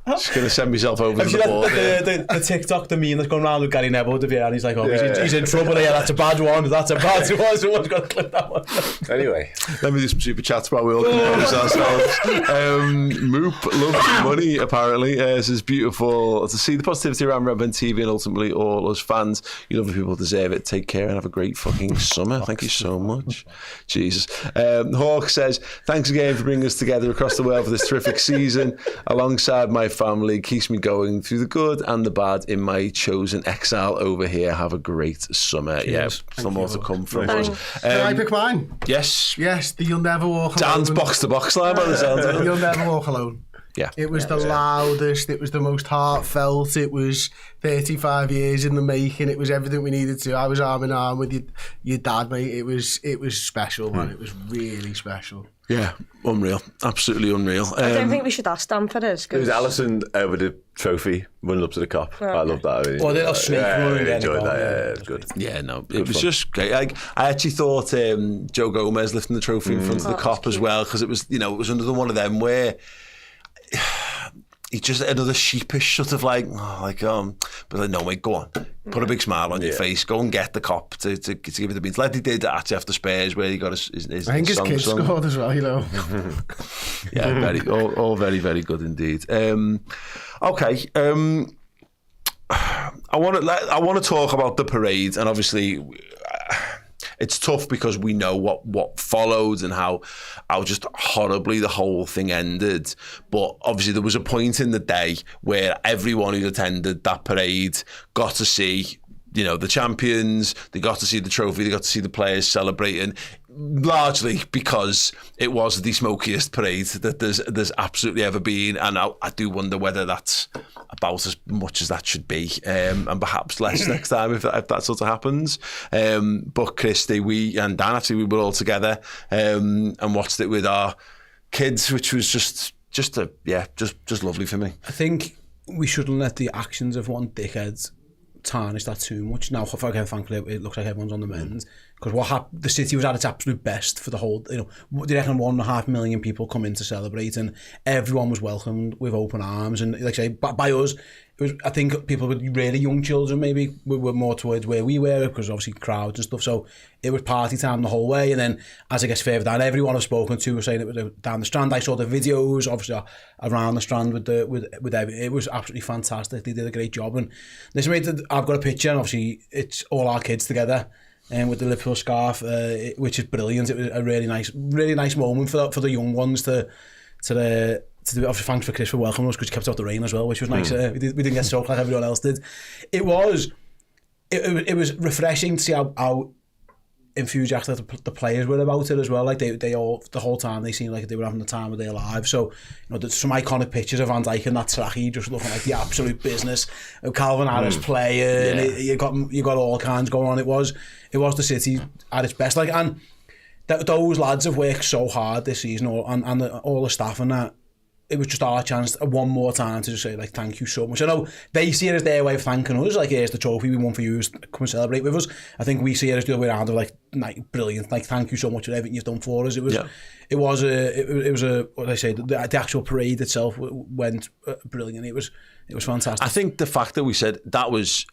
Just going to send myself over Have to you the board. the TikTok, the meme that's going around with Gary Neville, and he's like, he's in trouble here, that's a bad one, that's a bad one, someone's got to clip that one. Anyway. Let me do some super chats while we all compose ourselves. Moop loves money, apparently. This is beautiful to see the positivity around Redmen TV and ultimately all us fans. You lovely people deserve it. Take care and have a great fucking summer. Thank you so much. Jesus. Hawk says, thanks again for bringing us together across the world for this terrific season. Alongside my family, keeps me going through the good and the bad in my chosen exile over here. Have a great summer. Cheers. Yeah, some more to come from us. Can I pick mine? Yes. Yes, the You'll Never Walk Alone. Dan's box-to-box line by the sound of it. You'll Never Walk Alone. Yeah. It was the loudest, it was the most heartfelt, it was 35 years in the making, it was everything we needed to. I was arm in arm with your dad, mate. It was special, man. It was really special. Yeah, unreal. Absolutely unreal. I don't think we should ask Dan for this. It was Alisson with the trophy running up to the cop. I love that. Well, they got snake running. I enjoyed that. Yeah, it was good. Yeah, no, it was just great. I actually thought Joe Gomez lifting the trophy in front of the cop as well, because it was, it was another one of them where he just another sheepish sort of but no, mate, go on, put a big smile on your face, go and get the cop to give you the beans, like he did actually after Spurs where he got his I think his kids scored as well, Yeah, all very, very good indeed. Okay, I want to talk about the parade, and obviously it's tough because we know what followed and how just horribly the whole thing ended. But obviously there was a point in the day where everyone who attended that parade got to see, the champions, they got to see the trophy, they got to see the players celebrating, largely because it was the smokiest parade that there's absolutely ever been. And I do wonder whether that's about as much as that should be, and perhaps less next time if that sort of happens. But Christy, we and Dan, actually, we were all together and watched it with our kids, which was just lovely for me. I think we shouldn't let the actions of one dickhead tarnish that too much. Now, thankfully, it looks like everyone's on the mend, because what happened, the city was at its absolute best for the whole, they reckon 1.5 million people come in to celebrate, and everyone was welcomed with open arms. And like I say, by us, it was, I think people with really young children maybe were more towards where we were, because obviously crowds and stuff, so it was party time the whole way. And then as it gets further down, everyone I've spoken to was saying it was down the Strand. I saw the videos obviously around the Strand with it was absolutely fantastic. They did a great job. And listen, mate, I've got a picture, and obviously it's all our kids together with the Liverpool scarf, which is brilliant. It was a really nice moment for the young ones to obviously thanks for Chris for welcoming us, because he kept out the rain as well, which was nice. We didn't get soaked like everyone else did. It was refreshing to see how enthusiastic the players were about it as well. Like they all, the whole time, they seemed like they were having the time of their lives. So there's some iconic pictures of Van Dijk and that Sarahi just looking like the absolute business. Calvin Harris playing, you got all kinds going on. It was the city at its best. And those lads have worked so hard this season, and all the staff and that. It was just our chance one more time to just say, thank you so much. I know they see it as their way of thanking us, here's the trophy we won for you, come and celebrate with us. I think we see it as the other way around of brilliant, thank you so much for everything you've done for us. It was what I say, the actual parade itself went brilliant. It was fantastic. I think the fact that we said that was,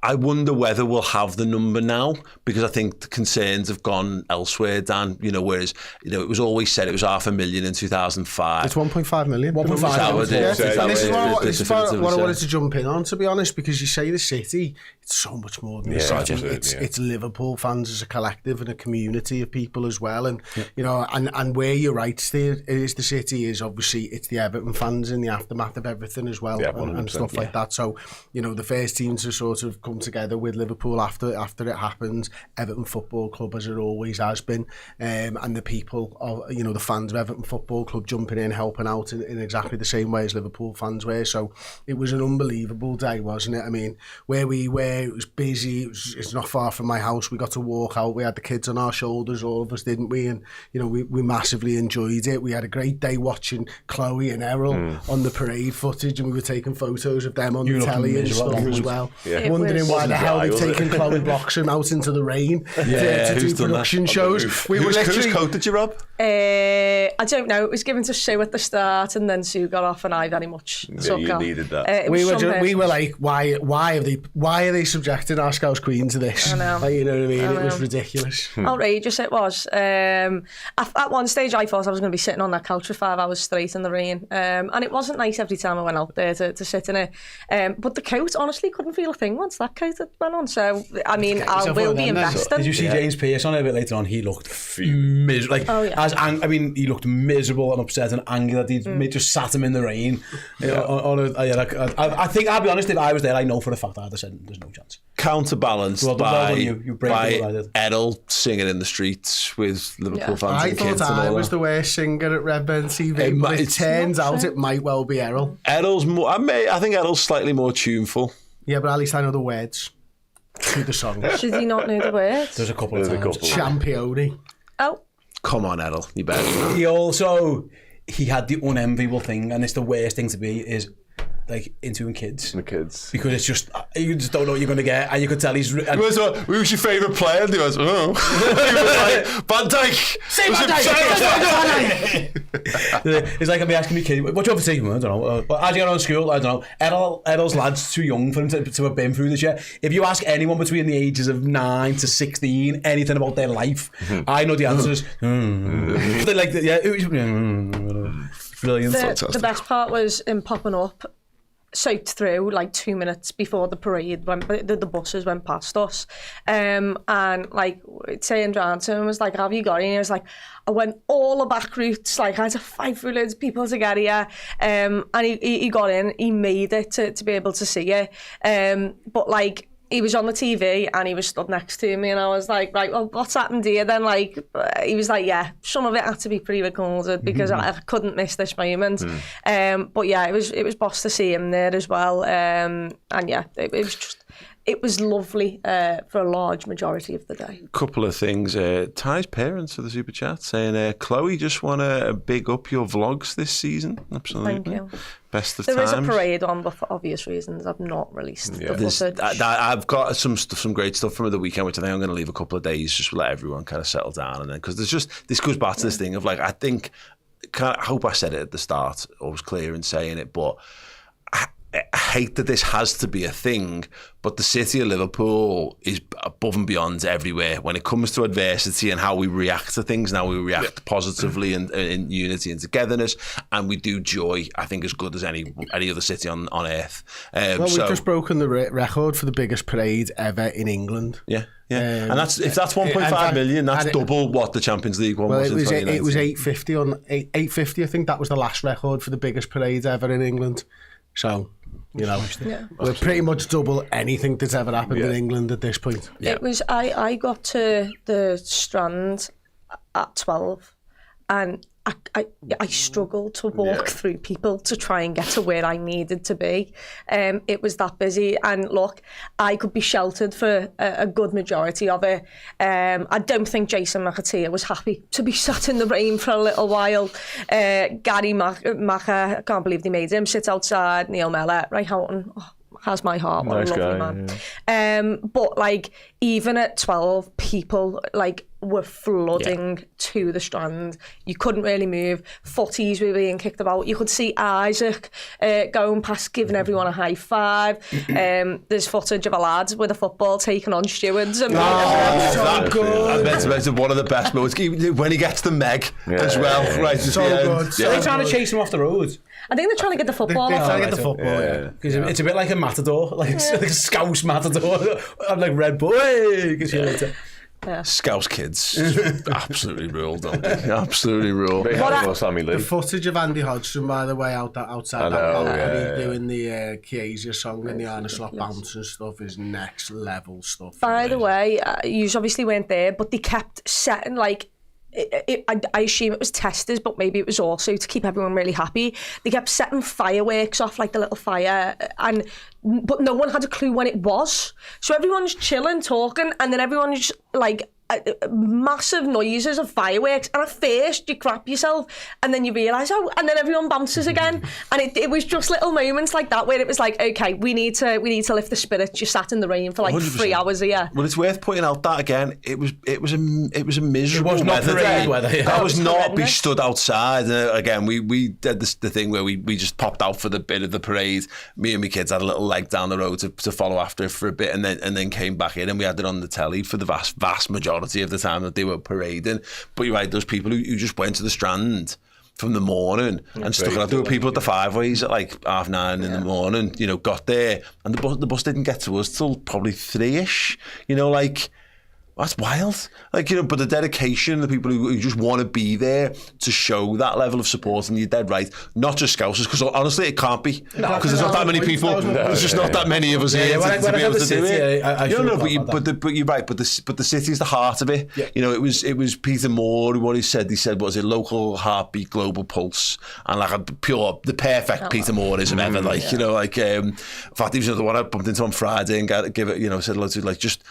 I wonder whether we'll have the number now, because I think the concerns have gone elsewhere, Dan. Whereas it was always said it was 500,000 in 2005. It's 1.5 million. 1.5 million. This is what I wanted to jump in on, to be honest, because you say the city, it's so much more than the city. It's Liverpool fans as a collective and a community of people as well, and and where you're right, Steve, is the city is obviously it's the Everton fans in the aftermath of everything as well, and stuff like that. So the first team to sort of come together with Liverpool after it happens, Everton Football Club, as it always has been, and the people of the fans of Everton Football Club jumping in, helping out in exactly the same way as Liverpool fans were. So it was an unbelievable day, wasn't it? I mean, where we were, it was busy. It's not far from my house. We got to walk out. We had the kids on our shoulders, all of us, didn't we? And we massively enjoyed it. We had a great day watching Chloe and Errol on the parade footage, and we were taking photos of them on the telly and stuff as well. wondering why the hell they've taken Chloe Bloxham out into the rain to do production shows. Whose coat did you rob? I don't know. It was given to Sue at the start, and then Sue got off, and I very much took you off. needed that. We were like, why are they subjecting our Scouse Queen to this? I know. Like, you know what I mean? It was ridiculous. Outrageous it was. At one stage I thought I was going to be sitting on that couch for 5 hours straight in the rain, and it wasn't nice every time I went out there to sit in it, but the coat honestly couldn't feel a thing once that coat had went on, so I mean I will be investing. Did you see James Pearce on it a bit later on? He looked miserable. He looked miserable and upset and angry that he'd just sat him in the rain. I think, I'll be honest, if I was there, I know for a fact I'd have said there's no chance. Counterbalanced by you Errol singing in the streets with Liverpool fans and kids. I thought I was the worst singer at Redmen TV, but it turns out it might well be Errol. Errol's more, I think Errol's slightly more tuneful. Yeah, but at least I know the words to the song. Should he not know the words? There's a couple of times. Champione. Oh. Come on, Errol, you better. He had the unenviable thing, and it's the worst thing to be, is like interviewing kids. The kids. Because it's just, you just don't know what you're going to get, and you could tell he's... Who's your favourite player? And he was, oh. He was like, Van Dijk! Say Van Dijk! It's like, I'll be asking me kids, what do you want to take? I don't know. As you get on school, I don't know. Errol's lad's too young for him to have been through this yet. If you ask anyone between the ages of 9 to 16 anything about their life, I know the answers. They're like, brilliant. The best part was him popping up, soaked through like 2 minutes before the parade the buses went past us, and like saying down to him was like, have you got it? And he was like, I went all the back routes, like I had to fight through loads of people to get here, and he got in, he made it to be able to see it, but like he was on the TV and he was stood next to me, and I was like, right, well, what's happened here then? Like, he was like, yeah, some of it had to be pre-recorded because I couldn't miss this moment. But yeah, it was boss to see him there as well. And yeah, it was lovely for a large majority of the day. Couple of things. Ty's parents for the super chat saying, Chloe, just want to big up your vlogs this season. Absolutely. Thank you. Best of there times. There is a parade on, but for obvious reasons, I've not released the footage. I've got some great stuff from the weekend, which I think I'm going to leave a couple of days just to let everyone kind of settle down, and then because this goes back to this thing of like, I think, I hope I said it at the start or was clear in saying it, but I hate that this has to be a thing, but the city of Liverpool is above and beyond everywhere when it comes to adversity and how we react to things. Now we react positively and in unity and togetherness, and we do joy, I think, as good as any other city on earth. Well, we've just broken the record for the biggest parade ever in England. Yeah. Yeah, and if that's 1.5 million, that's double what the Champions League one was in 2019. It was 850, I think that was the last record for the biggest parade ever in England. So, you know, we're pretty much double anything that's ever happened in England at this point. Yeah. It was, I got to the Strand at 12 and I struggled to walk through people to try and get to where I needed to be. It was that busy, and look, I could be sheltered for a good majority of it. I don't think Jason McAteer was happy to be sat in the rain for a little while. Gary Macker, I can't believe they made him sit outside. Neil Mellor, Ray Houghton, has my heart. What nice a lovely guy, man. Yeah. But like, even at 12, people like were flooding to the Strand. You couldn't really move. Footies were being kicked about. You could see Isaac going past, giving everyone a high five. There's footage of a lad with a football taking on stewards. And so good. I bet it's one of the best moments when he gets the Meg as well. Right, so good. So they're trying to chase him off the road. I think they're trying to get the football. They're trying to get the football. Because it's a bit like a matador, like a Scouse matador. I'm like Red Bull. Hey, Scouse kids absolutely rule, don't they? Absolutely rule. The footage of Andy Hodgson, by the way, outside doing the Chiesa song and the Arne Slot bounce and stuff is next level stuff. By the way, you obviously weren't there, but they kept setting like, I assume it was testers, but maybe it was also to keep everyone really happy. They kept setting fireworks off, like the little fire, but no one had a clue when it was. So everyone's chilling, talking, and then everyone's like massive noises of fireworks, and at first you crap yourself, and then you realise, and then everyone bounces again, and it was just little moments like that where it was like, okay, we need to lift the spirits. You sat in the rain for like 100%. 3 hours here. Well, it's worth pointing out that again, it was a miserable it was not weather. Yeah. That was not be stood outside. Again, we did the thing where we just popped out for the bit of the parade. Me and my kids had a little leg down the road to follow after for a bit, and then came back in, and we had it on the telly for the vast majority of the time that they were parading. But you're right, those people who just went to the Strand from the morning and stuck it out. There were people at the Five Ways at like 9:30 in the morning, got there, and the bus didn't get to us till probably 3ish. That's wild. But the dedication, the people who just want to be there to show that level of support, and you're dead right, not just Scousers, because honestly it can't be, because there's not that many people. There's just not that many of us here to be able to do it. But you're right. But the city is the heart of it. Yeah. It was Peter Moore what he said. He said, what was it, local heartbeat, global pulse, and like the perfect Peter Mooreism ever. In fact, he was the one I bumped into on Friday and give it, said loads of just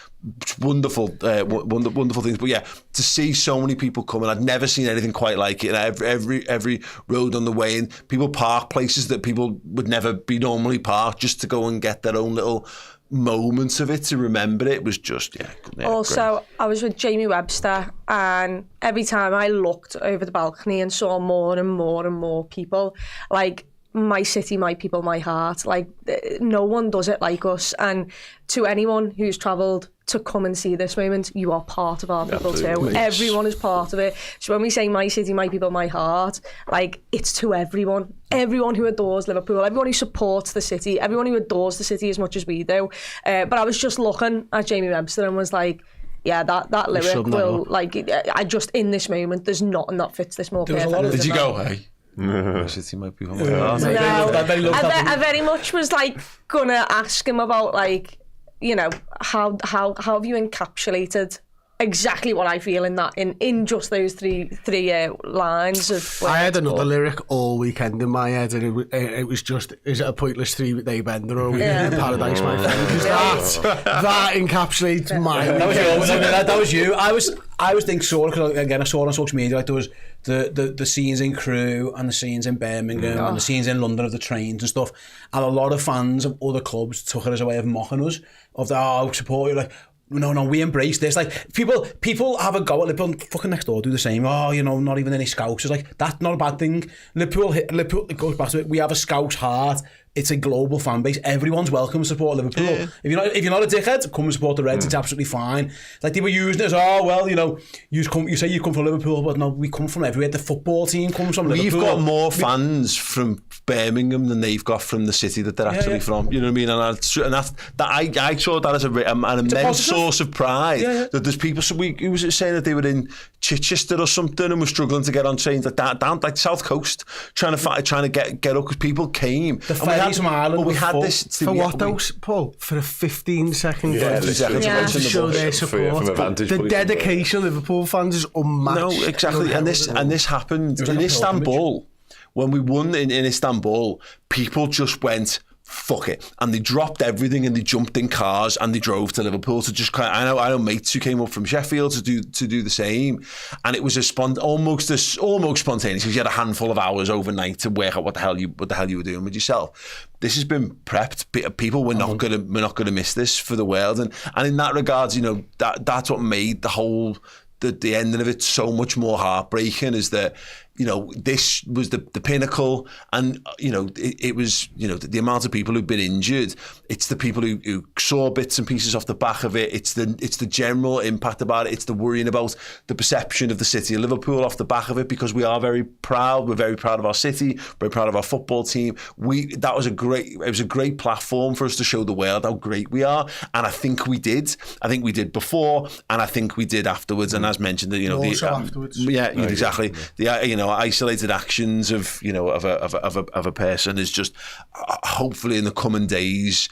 wonderful. Wonderful things, but yeah, to see so many people coming, I'd never seen anything quite like it. And every road on the way in, people park places that people would never be normally parked just to go and get their own little moments of it to remember it. It was just also great. I was with Jamie Webster, and every time I looked over the balcony and saw more and more and more people, like, my city, my people, my heart, like, no one does it like us. And to anyone who's travelled to come and see this moment, you are part of our people too. Everyone is part of it. So when we say my city, my people, my heart, like, it's to everyone who adores Liverpool, everyone who supports the city, everyone who adores the city as much as we do. But I was just looking at Jamie Webster and was like, yeah, that lyric will, like, I just, in this moment, there's nothing that fits this more perfectly. Did you go, hey? City might be I very much was like gonna ask him about, like, how have you encapsulated exactly what I feel in just those three lines of. I had another lyric all weekend in my head, and it was just, is it a pointless 3-day bender or are we in paradise, my friend? Because that encapsulates my. That was you. I was thinking sort of, because again I saw on social media, like, there was the scenes in Crewe and the scenes in Birmingham and the scenes in London of the trains and stuff, and a lot of fans of other clubs took it as a way of mocking us, of the support you, like, no, we embrace this. Like, people have a go at Liverpool, fucking next door do the same. Not even any Scouts. It's like, that's not a bad thing. Liverpool, it goes back to it. We have a Scouse heart. It's a global fan base. Everyone's welcome to support Liverpool. Yeah. If you're not a dickhead, come and support the Reds. It's absolutely fine. Like, they were using it as, you say you come from Liverpool, but no, we come from everywhere. The football team comes from Liverpool. We've got more fans from Birmingham than they've got from the city that they're actually from. You know what I mean? And I saw that as an immense source of pride. That there's people. So who was it saying that they were in Chichester or something and were struggling to get on trains like that down like South Coast, trying to get up because people came. From Ireland, we had this for what though, Paul? For a 15-second to show their support. The dedication of Liverpool fans is unmatched. No, exactly. And this happened in Istanbul. When we won in Istanbul, people just went, fuck it, and they dropped everything and they jumped in cars and they drove to Liverpool to just I know mates who came up from Sheffield to do the same, and it was almost spontaneous, because you had a handful of hours overnight to work out what the hell you were doing with yourself. This has been prepped. People, we're not gonna miss this for the world, and in that regards, that's what made the ending of it so much more heartbreaking, is that this was the pinnacle, and it was the amount of people who've been injured. It's the people who saw bits and pieces off the back of it. It's the general impact about it. It's the worrying about the perception of the city of Liverpool off the back of it, because we are very proud. We're very proud of our city. Very proud of our football team. It was a great platform for us to show the world how great we are, and I think we did. I think we did before, and I think we did afterwards. And as mentioned, afterwards. Yeah, exactly. Isolated actions of a person is just hopefully in the coming days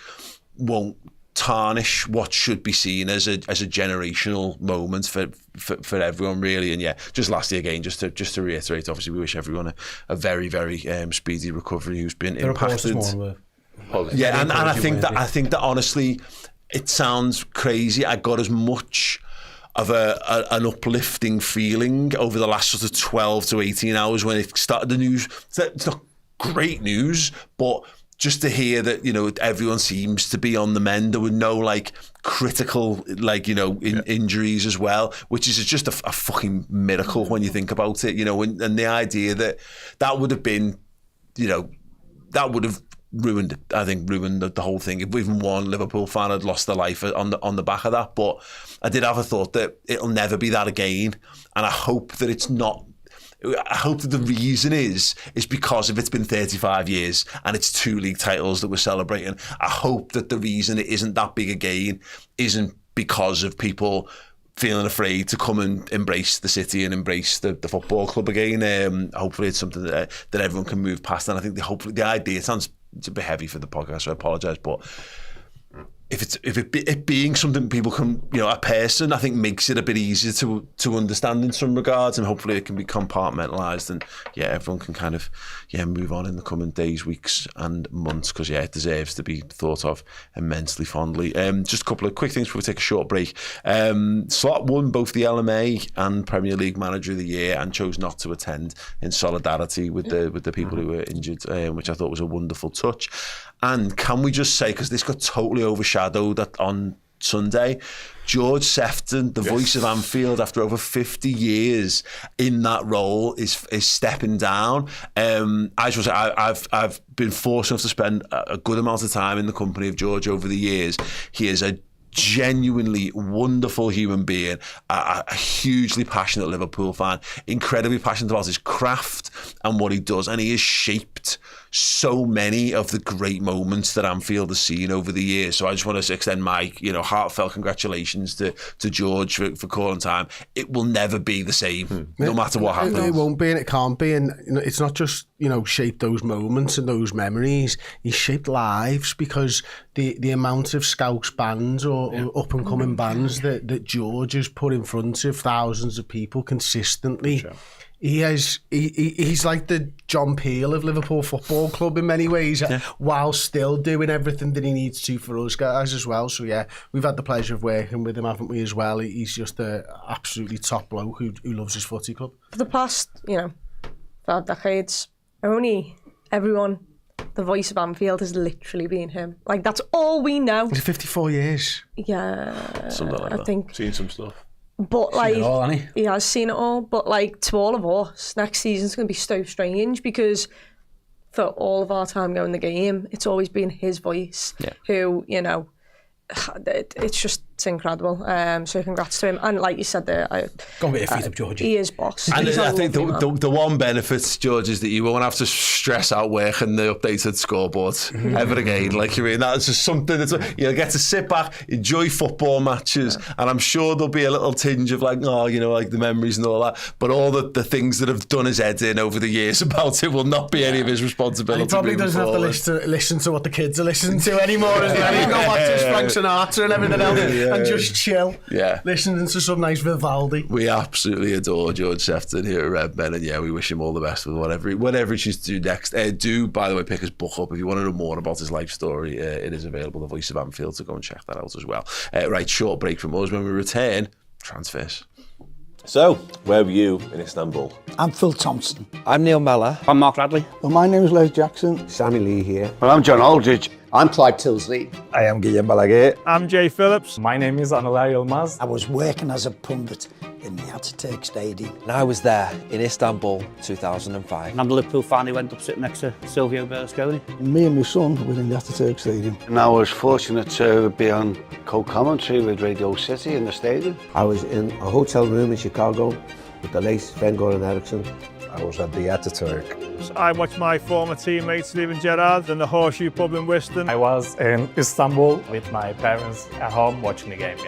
won't tarnish what should be seen as a generational moment for everyone, really. And just lastly again, just to reiterate, obviously we wish everyone a very, very speedy recovery who's been impacted. Yeah, and I think that honestly, it sounds crazy. I got as much an uplifting feeling over the last sort of 12 to 18 hours when it started. The news, it's not great news, but just to hear that, you know, everyone seems to be on the mend. There were no like critical, like, you know, injuries as well, which is just a fucking miracle when you think about it, you know, and the idea that would have been, you know, that would have ruined the whole thing. If even one Liverpool fan had lost their life on the back of that. But I did have a thought that it'll never be that again. And I hope that it's not. I hope that the reason is because if it's been 35 years and it's 2 league titles that we're celebrating, I hope that the reason it isn't that big again isn't because of people feeling afraid to come and embrace the city and embrace the football club again. Hopefully it's something that everyone can move past. And I think the idea, it sounds a bit heavy for the podcast, so I apologise, but it being something people can, you know, a person, I think makes it a bit easier to understand in some regards, and hopefully it can be compartmentalised, and everyone can kind of move on in the coming days, weeks and months, because it deserves to be thought of immensely fondly. Just a couple of quick things before we take a short break. Slot won both the LMA and Premier League Manager of the Year and chose not to attend in solidarity with the people who were injured, which I thought was a wonderful touch. And can we just say, because this got totally overshadowed on Sunday, George Sephton, the voice of Anfield, after over 50 years in that role, is stepping down. I should say, I've been fortunate enough to spend a good amount of time in the company of George over the years. He is a genuinely wonderful human being, a hugely passionate Liverpool fan, incredibly passionate about his craft and what he does, and he has shaped so many of the great moments that Anfield has seen over the years. So I just want to extend my, you know, heartfelt congratulations to George for calling time. It will never be the same, no matter what happens. It won't be, and it can't be, and you know, it's not just, you know, shaped those moments and those memories. He's shaped lives, because the amount of Scouse bands or up and coming bands that George has put in front of thousands of people consistently. Sure. He's like the John Peel of Liverpool Football Club in many ways, while still doing everything that he needs to for us guys as well. So we've had the pleasure of working with him, haven't we, as well? He's just an absolutely top bloke who loves his footy club. For the past, 5 decades, everyone, the voice of Anfield has literally been him. Like, that's all we know. It's 54 years. Yeah, something like that. I think. Seen some stuff. But like, seen it all, hasn't he has seen it all. But like, to all of us, next season's going to be so strange, because for all of our time going the game, it's always been his voice who, you know, it's incredible. So congrats to him. And like you said there, go get your feet up, Georgie. He is boss. And I think the one benefit, George, is that you won't have to stress out working the updated scoreboard ever again. Like, you mean, that's just something that's, you'll get to sit back, enjoy football matches, and I'm sure there'll be a little tinge of like, like the memories and all that, but all the things that have done his head in over the years about it will not be any of his responsibility. And he probably doesn't have to listen to what the kids are listening to anymore as well. He can go back to his Frank Sinatra and everything else and just chill, listening to some nice Vivaldi. We absolutely adore George Sephton here at Redmen, and we wish him all the best with whatever he chooses to do next. Do, by the way, pick his book up if you want to know more about his life story. It is available, The Voice of Anfield, so go and check that out as well. Right, short break from us. When we return, transfers. So, where were you in Istanbul? I'm Phil Thompson. I'm Neil Mellor. I'm Mark Radley. Well, my name is Les Jackson. Sammy Lee here. Well, I'm John Aldridge. I'm Clive Tilsley. I am Guillaume Balaguer. I'm Jay Phillips. My name is Anulay Yilmaz. I was working as a pundit in the Ataturk Stadium. And I was there in Istanbul 2005. And I'm the Liverpool fan who went up sitting next to Silvio Berlusconi. Me and my son were in the Ataturk Stadium. And I was fortunate to be on co-commentary with Radio City in the stadium. I was in a hotel room in Chicago with the late Sven-Goran Eriksson. I was at the Ataturk. I watched my former teammate Steven Gerrard in the Horseshoe pub in Wiston. I was in Istanbul with my parents at home watching the game,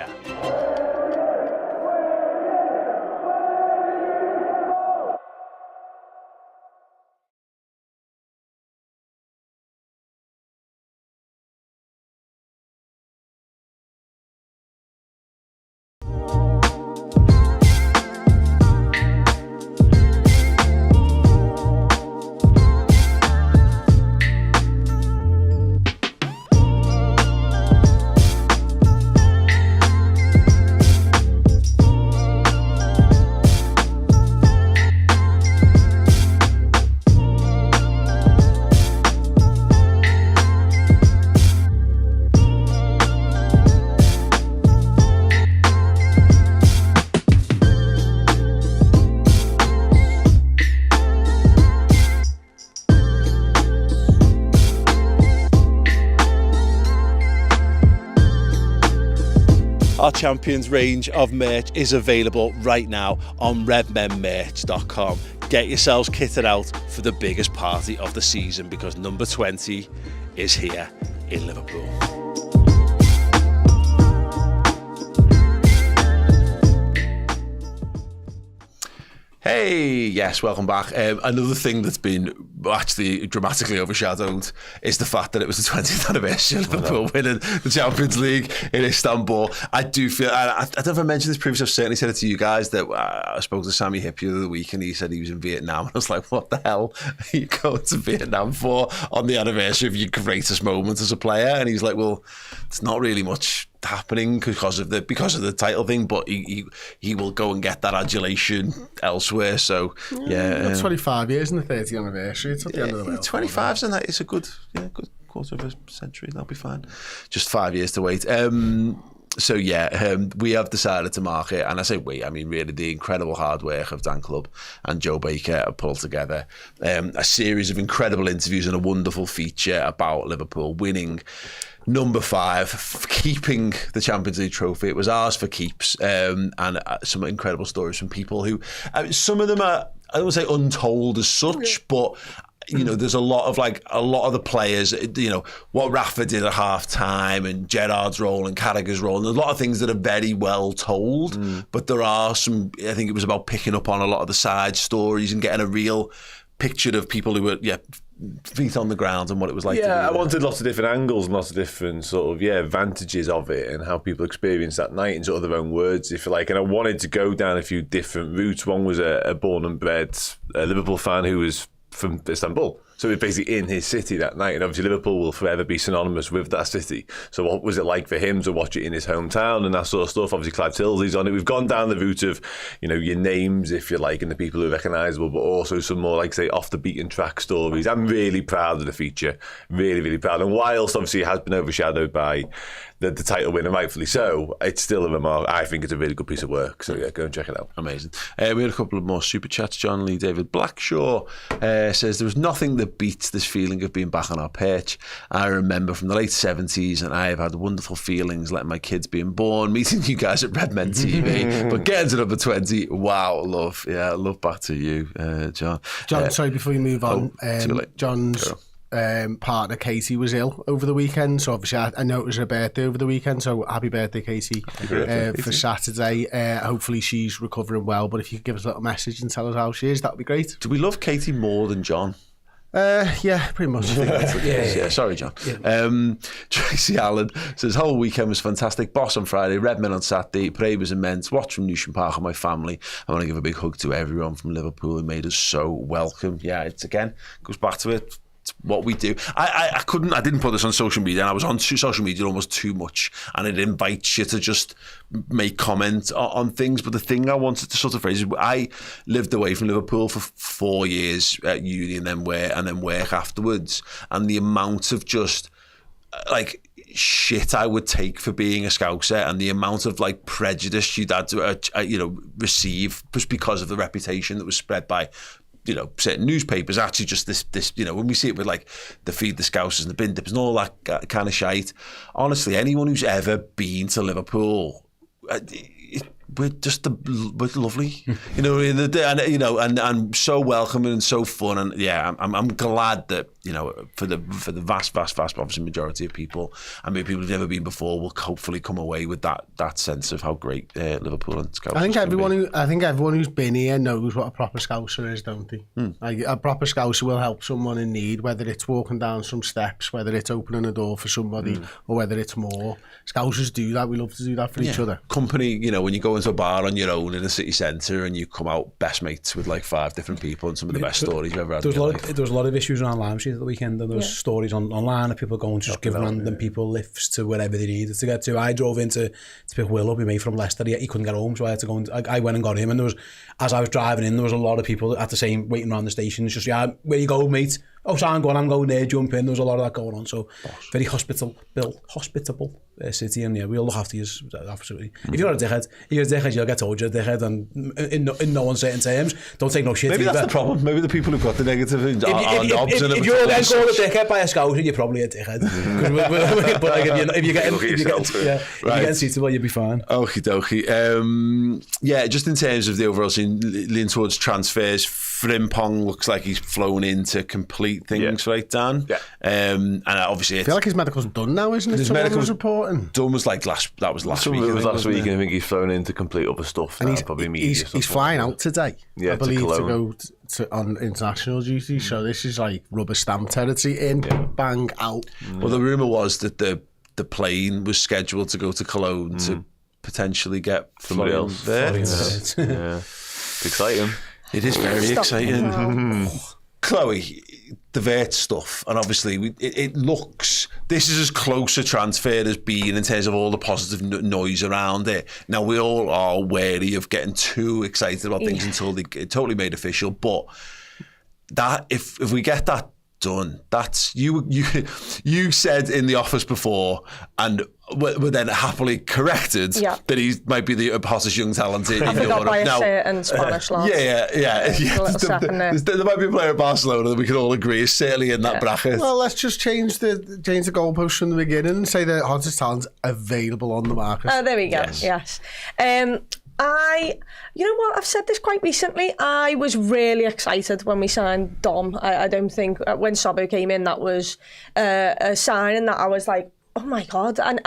Our Champions range of merch is available right now on redmenmerch.com. Get yourselves kitted out for the biggest party of the season, because number 20 is here in Liverpool. Hey, yes, welcome back. Another thing that's been actually dramatically overshadowed is the fact that it was the 20th anniversary of Liverpool winning the Champions League in Istanbul. I do feel, I don't know if I mentioned this previously, I've certainly said it to you guys, that I spoke to Sammy Hippie the other week and he said he was in Vietnam. And I was like, what the hell are you going to Vietnam for on the anniversary of your greatest moment as a player? And he's like, well, it's not really much happening because of the title thing, but he will go and get that adulation elsewhere. So yeah, 25 years and the 30th anniversary. It's at the end of the world. 25's and that is a good quarter of a century. That'll be fine. Just 5 years to wait. So yeah, we have decided to mark it, and I say we, I mean really the incredible hard work of Dan Clubb and Joe Baker have pulled together a series of incredible interviews and a wonderful feature about Liverpool winning number 5, keeping the Champions League trophy. It was ours for keeps, and some incredible stories from people who, some of them are, I don't want to say untold as such, but you know, there's a lot of the players, you know, what Rafa did at half time and Gerrard's role and Carragher's role, and there's a lot of things that are very well told, but there are some, I think it was about picking up on a lot of the side stories and getting a real picture of people who were, feet on the ground and what it was like. Yeah, I wanted lots of different angles and lots of different sort of advantages of it and how people experienced that night in sort of their own words, if you like. And I wanted to go down a few different routes. One was a born and bred Liverpool fan who was from Istanbul. So it was basically in his city that night, and obviously Liverpool will forever be synonymous with that city. So what was it like for him to watch it in his hometown and that sort of stuff? Obviously Clive Tilsley's on it. We've gone down the route of, you know, your names, if you like, and the people who are recognisable, but also some more, like, say, off the beaten track stories. I'm really proud of the feature, really, really proud. And whilst obviously it has been overshadowed by the title win, and rightfully so, it's still a remark. I think it's a really good piece of work. So yeah, go and check it out. Amazing. We had a couple of more super chats. John Lee David Blackshaw says there was nothing that beats this feeling of being back on our pitch. I remember from the late 70s, and I have had wonderful feelings letting my kids being born, meeting you guys at Redmen TV, but getting to number 20, wow, love. Yeah, love back to you, John. John, sorry, before you move on, too late. John's partner Katie was ill over the weekend, so obviously I know it was her birthday over the weekend, so happy birthday, Katie, for Saturday. Hopefully she's recovering well, but if you could give us a little message and tell us how she is, that would be great. Do we love Katie more than John? Yeah, pretty much. Yeah, sorry, John. Yeah. Tracy Allen says, whole weekend was fantastic. Boss on Friday, Redmen on Saturday, parade was immense. Watch from Newsham Park and my family. I want to give a big hug to everyone from Liverpool who made us so welcome. Yeah, it's again, goes back to it. It's what we do. I didn't put this on social media, and I was on social media almost too much, and it invites you to just make comment on things. But the thing I wanted to sort of phrase is, I lived away from Liverpool for 4 years at uni and then work afterwards, and the amount of just like shit I would take for being a Scouser, and the amount of like prejudice you'd had to receive just because of the reputation that was spread by, you know, certain newspapers. Actually just this, you know, when we see it with like the Feed the Scousers and the Bin Dippers and all that kind of shite, honestly, anyone who's ever been to Liverpool, we're lovely, you know, and you know, and so welcoming and so fun, and yeah, I'm glad that, you know, for the vast obviously majority of people, I mean, people who've never been before will hopefully come away with that sense of how great Liverpool and Scousers. I think everyone who's been here knows what a proper Scouser is, don't they? Like, a proper Scouser will help someone in need, whether it's walking down some steps, whether it's opening a door for somebody, or whether it's more. Scousers do that. We love to do that for each other. Company, you know, when you go into a bar on your own in the city centre and you come out best mates with like 5 different people and some of the best stories you've ever had. There was a lot of issues around Lime Street at the weekend, and there was stories online of people going to just give random people lifts to wherever they needed to get to. I drove to pick Will up, my mate from Leicester. He couldn't get home, so I had to go. I went and got him, and as I was driving in, there was a lot of people at the same waiting around the station. It's just, where you go, mate? Oh, so I'm going there, jump in. There was a lot of that going on. So very hospitable City, and yeah, we'll look after you, absolutely. If you're not a dickhead, you'll get told you're a dickhead, and in no uncertain terms, don't take no shit. Maybe that's the problem. Maybe the people who've got the negative are knobs. If you're then called a dickhead by a scouter, you're probably a dickhead. But like, if you're getting suitable, you'll be fine. Okie dokie. Yeah, just in terms of the overall scene, leaning towards transfers, Frimpong looks like he's flown in to complete things, right, Dan? Yeah. And obviously, I feel like his medical's done now, isn't it? His medical's reporting. Done was like last week. It was last week, and I think he's flown in to complete other stuff. And now, he's flying out today, I believe, to go on international duty. So this is like rubber stamp territory. In, bang, out. Well, the rumour was that the plane was scheduled to go to Cologne to potentially get somebody else. It's exciting. It is very exciting. Chloe, the Vert stuff, and obviously it looks, this is as close a transfer as been in terms of all the positive noise around it. Now, we all are wary of getting too excited about things until they get totally made official, but that if we get that done, that's you said in the office before, and were then happily corrected that he might be the hottest young talent in Europe. By a certain Spanish lad. There might be a player at Barcelona that we can all agree is certainly in that bracket. Well, let's just change the goalpost from the beginning and say the hottest talent available on the market. Oh, there we go. Yes. You know what, I've said this quite recently, I was really excited when we signed Dom. I don't think, when Sobo came in, that was a signing that I was like, oh my God. And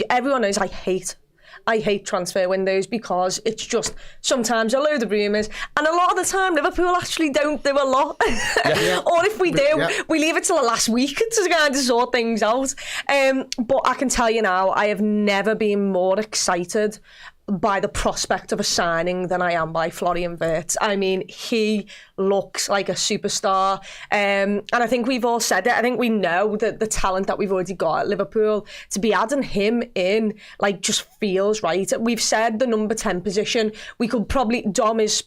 everyone knows I hate transfer windows because it's just sometimes a load of rumours, and a lot of the time Liverpool actually don't do a lot. Or if we do, we leave it till the last week to kind of sort things out. But I can tell you now, I have never been more excited by the prospect of a signing than I am by Florian Wirtz. I mean, he looks like a superstar. And I think we've all said it. I think we know that the talent that we've already got at Liverpool, to be adding him in, like, just feels right. We've said the number 10 position. We could probably, Dom is,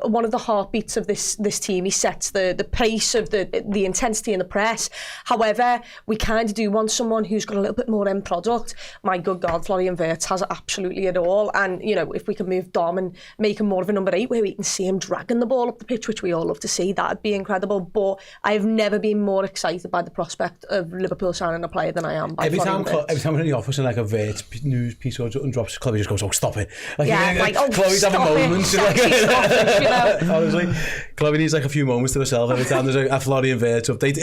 one of the heartbeats of this team. He sets the pace of the intensity in the press. However, we kind of do want someone who's got a little bit more end product. My good God, Florian Wirtz has absolutely it all. And, if we can move Dom and make him more of a number 8 where we can see him dragging the ball up the pitch, which we all love to see, that'd be incredible. But I have never been more excited by the prospect of Liverpool signing a player than I am by Florian Wirtz. Every time we're in the office and like a Wirtz news piece or drops, Chloe just goes, oh, stop it. Chloe's having moments. Honestly, Chloe needs like a few moments to herself every time there's a Florian Wirtz update.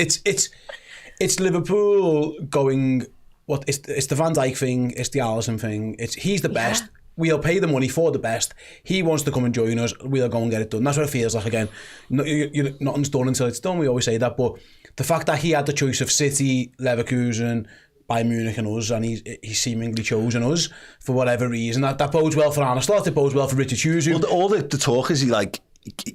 It's Liverpool going, it's the Van Dijk thing, it's the Alisson thing, he's the best. We'll pay the money for the best. He wants to come and join us. We'll go and get it done. That's what it feels like again. Nothing's done until it's done. We always say that. But the fact that he had the choice of City, Leverkusen, Bayern Munich and us, and he's seemingly chosen us for whatever reason, that bodes well for Arne Slot, it bodes well for Richard Hughes. Well, all the talk is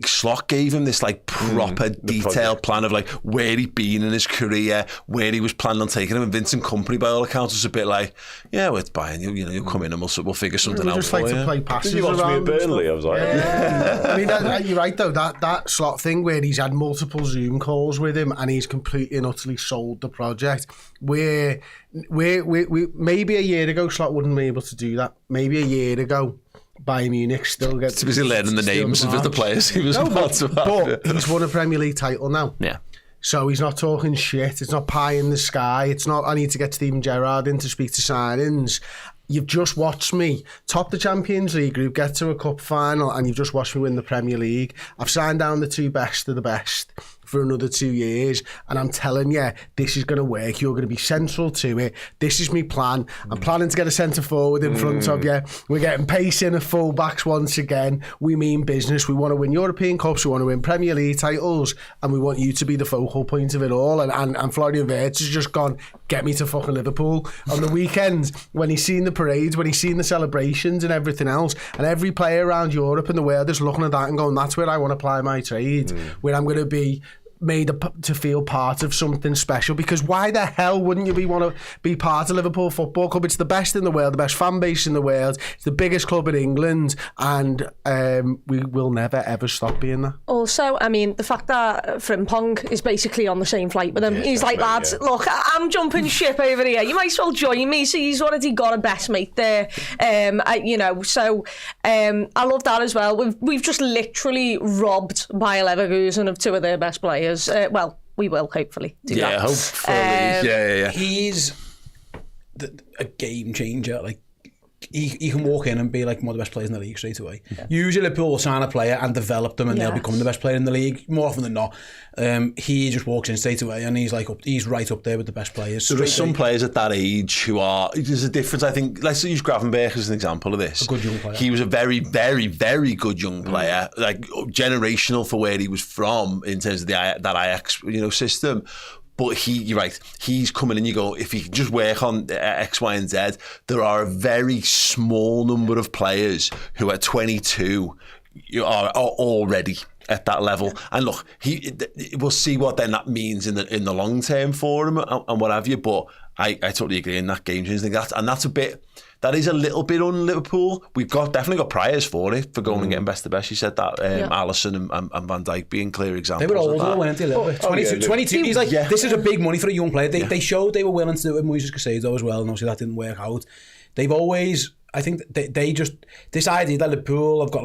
Slot gave him this like proper detailed plan of like where he'd been in his career, where he was planning on taking him, and Vincent Kompany by all accounts was a bit like, yeah, we're buying you, you'll come in and we'll figure something out just for like you. To play passes. Did you watch me at Burnley? I was like, I mean, you're right though, that Slot thing where he's had multiple Zoom calls with him and he's completely and utterly sold the project, where maybe a year ago Slot wouldn't be able to do that. Maybe a year ago Bayern Munich still gets... It's because he's learning the names of the players he was about to have. But he's won a Premier League title now. Yeah. So he's not talking shit. It's not pie in the sky. It's not, I need to get Steven Gerrard in to speak to signings. You've just watched me top the Champions League group, get to a cup final, and you've just watched me win the Premier League. I've signed down the 2 best of the best for another 2 years, and I'm telling you, this is going to work. You're going to be central to it. This is my plan. I'm planning to get a centre forward in front of you. We're getting pace in at full backs once again. We mean business. We want to win European Cups. We want to win Premier League titles, and we want you to be the focal point of it all. And Florian Wirtz has just gone, get me to fucking Liverpool. On the weekend, when he's seen the parades, when he's seen the celebrations and everything else, and every player around Europe and the world is looking at that and going, that's where I want to apply my trade, where I'm going to be made to feel part of something special, because why the hell wouldn't you want to be part of Liverpool Football Club? It's the best in the world, the best fan base in the world, it's the biggest club in England, and we will never ever stop being that. Also, I mean, the fact that Frimpong is basically on the same flight with him, he's like, lads, look, I'm jumping ship over here, you might as well join me. So he's already got a best mate there, you know, so I love that as well. We've just literally robbed Bayer Leverkusen of two of their best players. Well, we will hopefully do that. Yeah, hopefully. Yeah. He's a game changer. Like, he can walk in and be like one of the best players in the league straight away. Yeah. Usually Liverpool will sign a player and develop them, and they'll become the best player in the league more often than not. He just walks in straight away, and he's right up there with the best players. There are some players at that age who are. There's a difference, I think. Let's use Gravenberch as an example of this. A good young player. He was a very, very, very good young player, like generational for where he was from in terms of that Ajax, system. But you're right, he's coming in, you go, if he can just work on X, Y and Z, there are a very small number of players who at 22 are already at that level. And look, we'll see what then that means in the long term for him and what have you, but I totally agree in that game changing thing. That is a little bit on Liverpool. We've definitely got priors for it, for going and getting best of best. You said that, Alisson and Van Dijk being clear examples. They were older, weren't they, a little bit? 22. He's like, this is a big money for a young player. They showed they were willing to do it with Moises Caicedo as well, and obviously that didn't work out. They've always, I think they just, this idea that Liverpool have got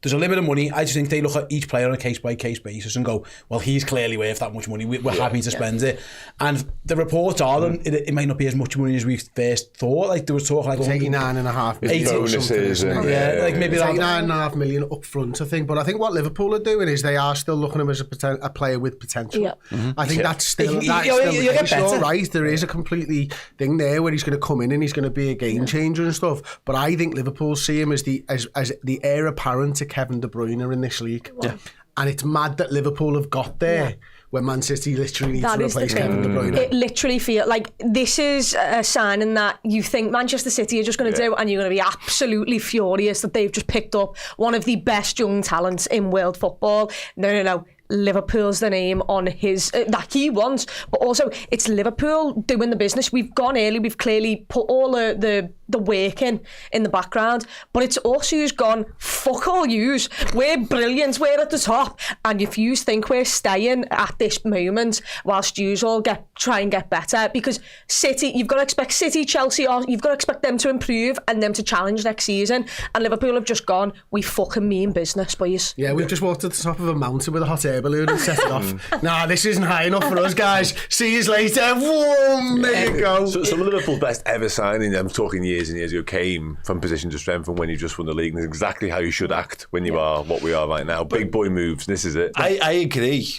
there's a limit of money. I just think they look at each player on a case-by-case basis and go, well, he's clearly worth that much money. We're happy to spend it. And the reports are that it might not be as much money as we first thought. Like, there was talk like... 89.5 million. Bonuses. Like maybe 89.5 million up front, I think. But I think what Liverpool are doing is they are still looking at him as a player with potential. Yeah. I think that's still... You're right. There is a completely thing there where he's going to come in and he's going to be a game changer and stuff. But I think Liverpool see him as the heir apparent to Kevin De Bruyne in this league. Yeah. And it's mad that Liverpool have got there when Man City literally needs to replace Kevin De Bruyne. It literally feels like this is a signing that you think Manchester City are just going to do, and you're going to be absolutely furious that they've just picked up one of the best young talents in world football. No. Liverpool's the name on his that he wants, but also it's Liverpool doing the business. We've gone early, we've clearly put all the work in the background, but it's us who's gone, fuck all yous, we're brilliant, we're at the top, and if you think we're staying at this moment whilst yous all try and get better, because City, you've got to expect City, Chelsea, you've got to expect them to improve and them to challenge next season, and Liverpool have just gone, we fucking mean business, boys. Yeah, we've just walked to the top of a mountain with a hot air balloon and set it off. Nah, this isn't high enough for us, guys. See you later. Whoa, there you go. So some of Liverpool's best ever signing, I'm talking years and years ago, came from positions of strength and when you just won the league. And it's exactly how you should act when you are what we are right now. Big boy moves. This is it. I agree.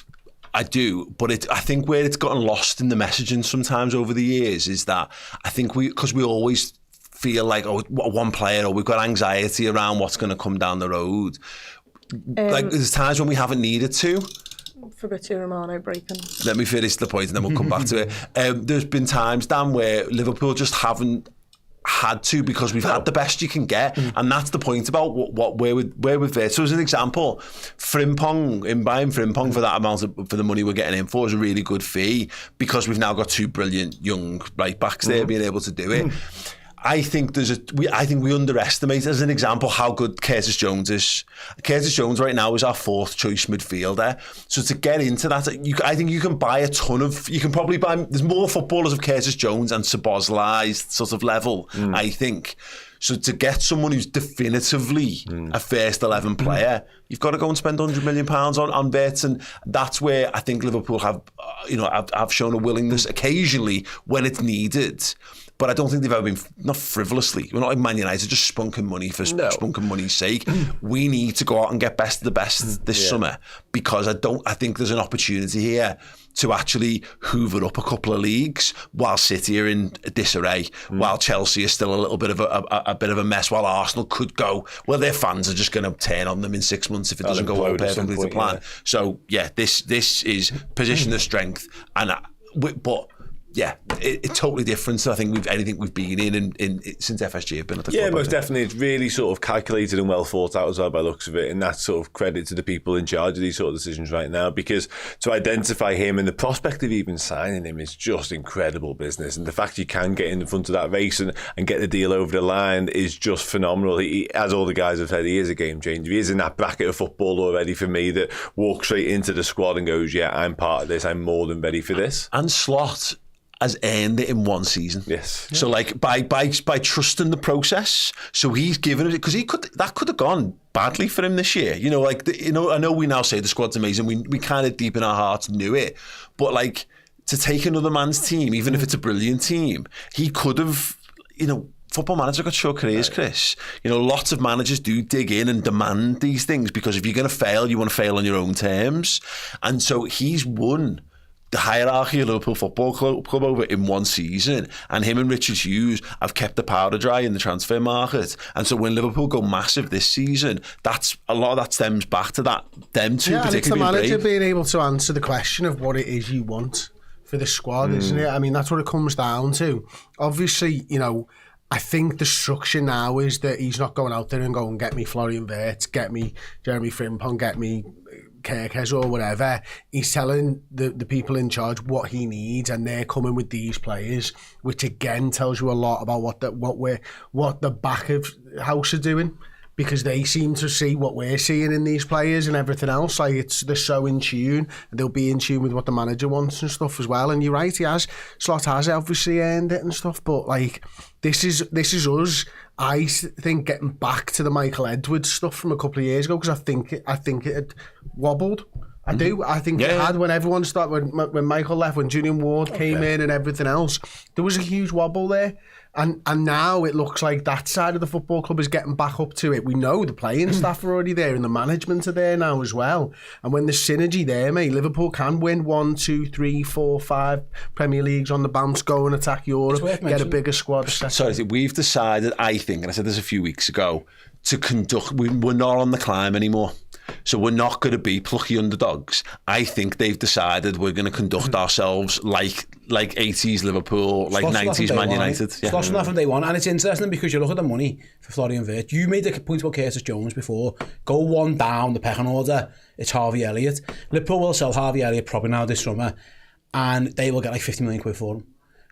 I do, but I think where it's gotten lost in the messaging sometimes over the years is that I think because we always feel like, one player, or we've got anxiety around what's going to come down the road. Like, there's times when we haven't needed to. Fabrizio Romano breaking. Let me finish the point and then we'll come back to it. There's been times, Dan, where Liverpool just haven't had to, because we've had the best you can get, and that's the point about where we're there. So as an example, Frimpong, in buying Frimpong for that amount for the money we're getting in for, is a really good fee, because we've now got two brilliant young right backs there being able to do it. I think we underestimate, as an example, how good Curtis Jones is. Curtis Jones right now is our fourth choice midfielder. So to get into that, I think you can buy you can probably buy, there's more footballers of Curtis Jones and Szoboszlai's sort of level, I think. So to get someone who's definitively a first 11 player, you've got to go and spend £100 million on bets, and that's where I think Liverpool have shown a willingness occasionally when it's needed. But I don't think they've ever been, not frivolously, we're not like Man United, just spunking money for spunking money's sake. We need to go out and get best of the best this summer, because I think there's an opportunity here to actually hoover up a couple of leagues while City are in disarray, while Chelsea is still a little bit of a mess, while Arsenal could go, well, their fans are just going to turn on them in 6 months if it doesn't go all perfectly to plan. So yeah, this is position of strength, but yeah, it's totally different to I think anything we've been in since FSG have been at the club. Yeah, most definitely. It's really sort of calculated and well thought out as well by the looks of it, and that's sort of credit to the people in charge of these sort of decisions right now, because to identify him and the prospect of even signing him is just incredible business, and the fact you can get in front of that race and get the deal over the line is just phenomenal. He, as all the guys have said, he is a game changer. He is in that bracket of football already for me that walks straight into the squad and goes, yeah, I'm part of this, I'm more than ready for this. And Slot has earned it in one season. Yes. So like by trusting the process, so he's given it, because that could have gone badly for him this year. You know, like I know we now say the squad's amazing. We kind of deep in our hearts knew it, but like to take another man's team, even if it's a brilliant team, he could have. You know, football manager got short careers, Chris. You know, lots of managers do dig in and demand these things, because if you're going to fail, you want to fail on your own terms. And so he's won the hierarchy of Liverpool Football Club over in one season, and him and Richard Hughes have kept the powder dry in the transfer market. And so when Liverpool go massive this season, that's a lot of that stems back to them two particularly. And it's the manager being able to answer the question of what it is you want for the squad, isn't it? I mean, that's what it comes down to. Obviously, you know, I think the structure now is that he's not going out there and going, get me Florian Wirtz, get me Jeremy Frimpong, get me Kirkes or whatever. He's telling the people in charge what he needs, and they're coming with these players, which again tells you a lot about what the back of house are doing, because they seem to see what we're seeing in these players and everything else. Like they're so in tune, and they'll be in tune with what the manager wants and stuff as well. And you're right, Slot has obviously earned it and stuff, but like this is us. I think getting back to the Michael Edwards stuff from a couple of years ago, because I think it had wobbled. I do. I think it had when everyone started, when Michael left, when Julian Ward came in and everything else. There was a huge wobble there. And now it looks like that side of the football club is getting back up to it. We know the playing staff are already there and the management are there now as well. And when there's synergy there, mate, Liverpool can win 1, 2, 3, 4, 5 Premier Leagues on the bounce, go and attack Europe, get a bigger squad. Sorry, we've decided, I think, and I said this a few weeks ago, to conduct, we're not on the climb anymore. So we're not going to be plucky underdogs. I think they've decided we're going to conduct ourselves like 80s Liverpool, like 90s Man United. Sloshing that from day one. And it's interesting because you look at the money for Florian Wirtz. You made a point about Curtis Jones before. Go one down the pecking order, it's Harvey Elliott. Liverpool will sell Harvey Elliott probably now this summer, and they will get like 50 million quid for him.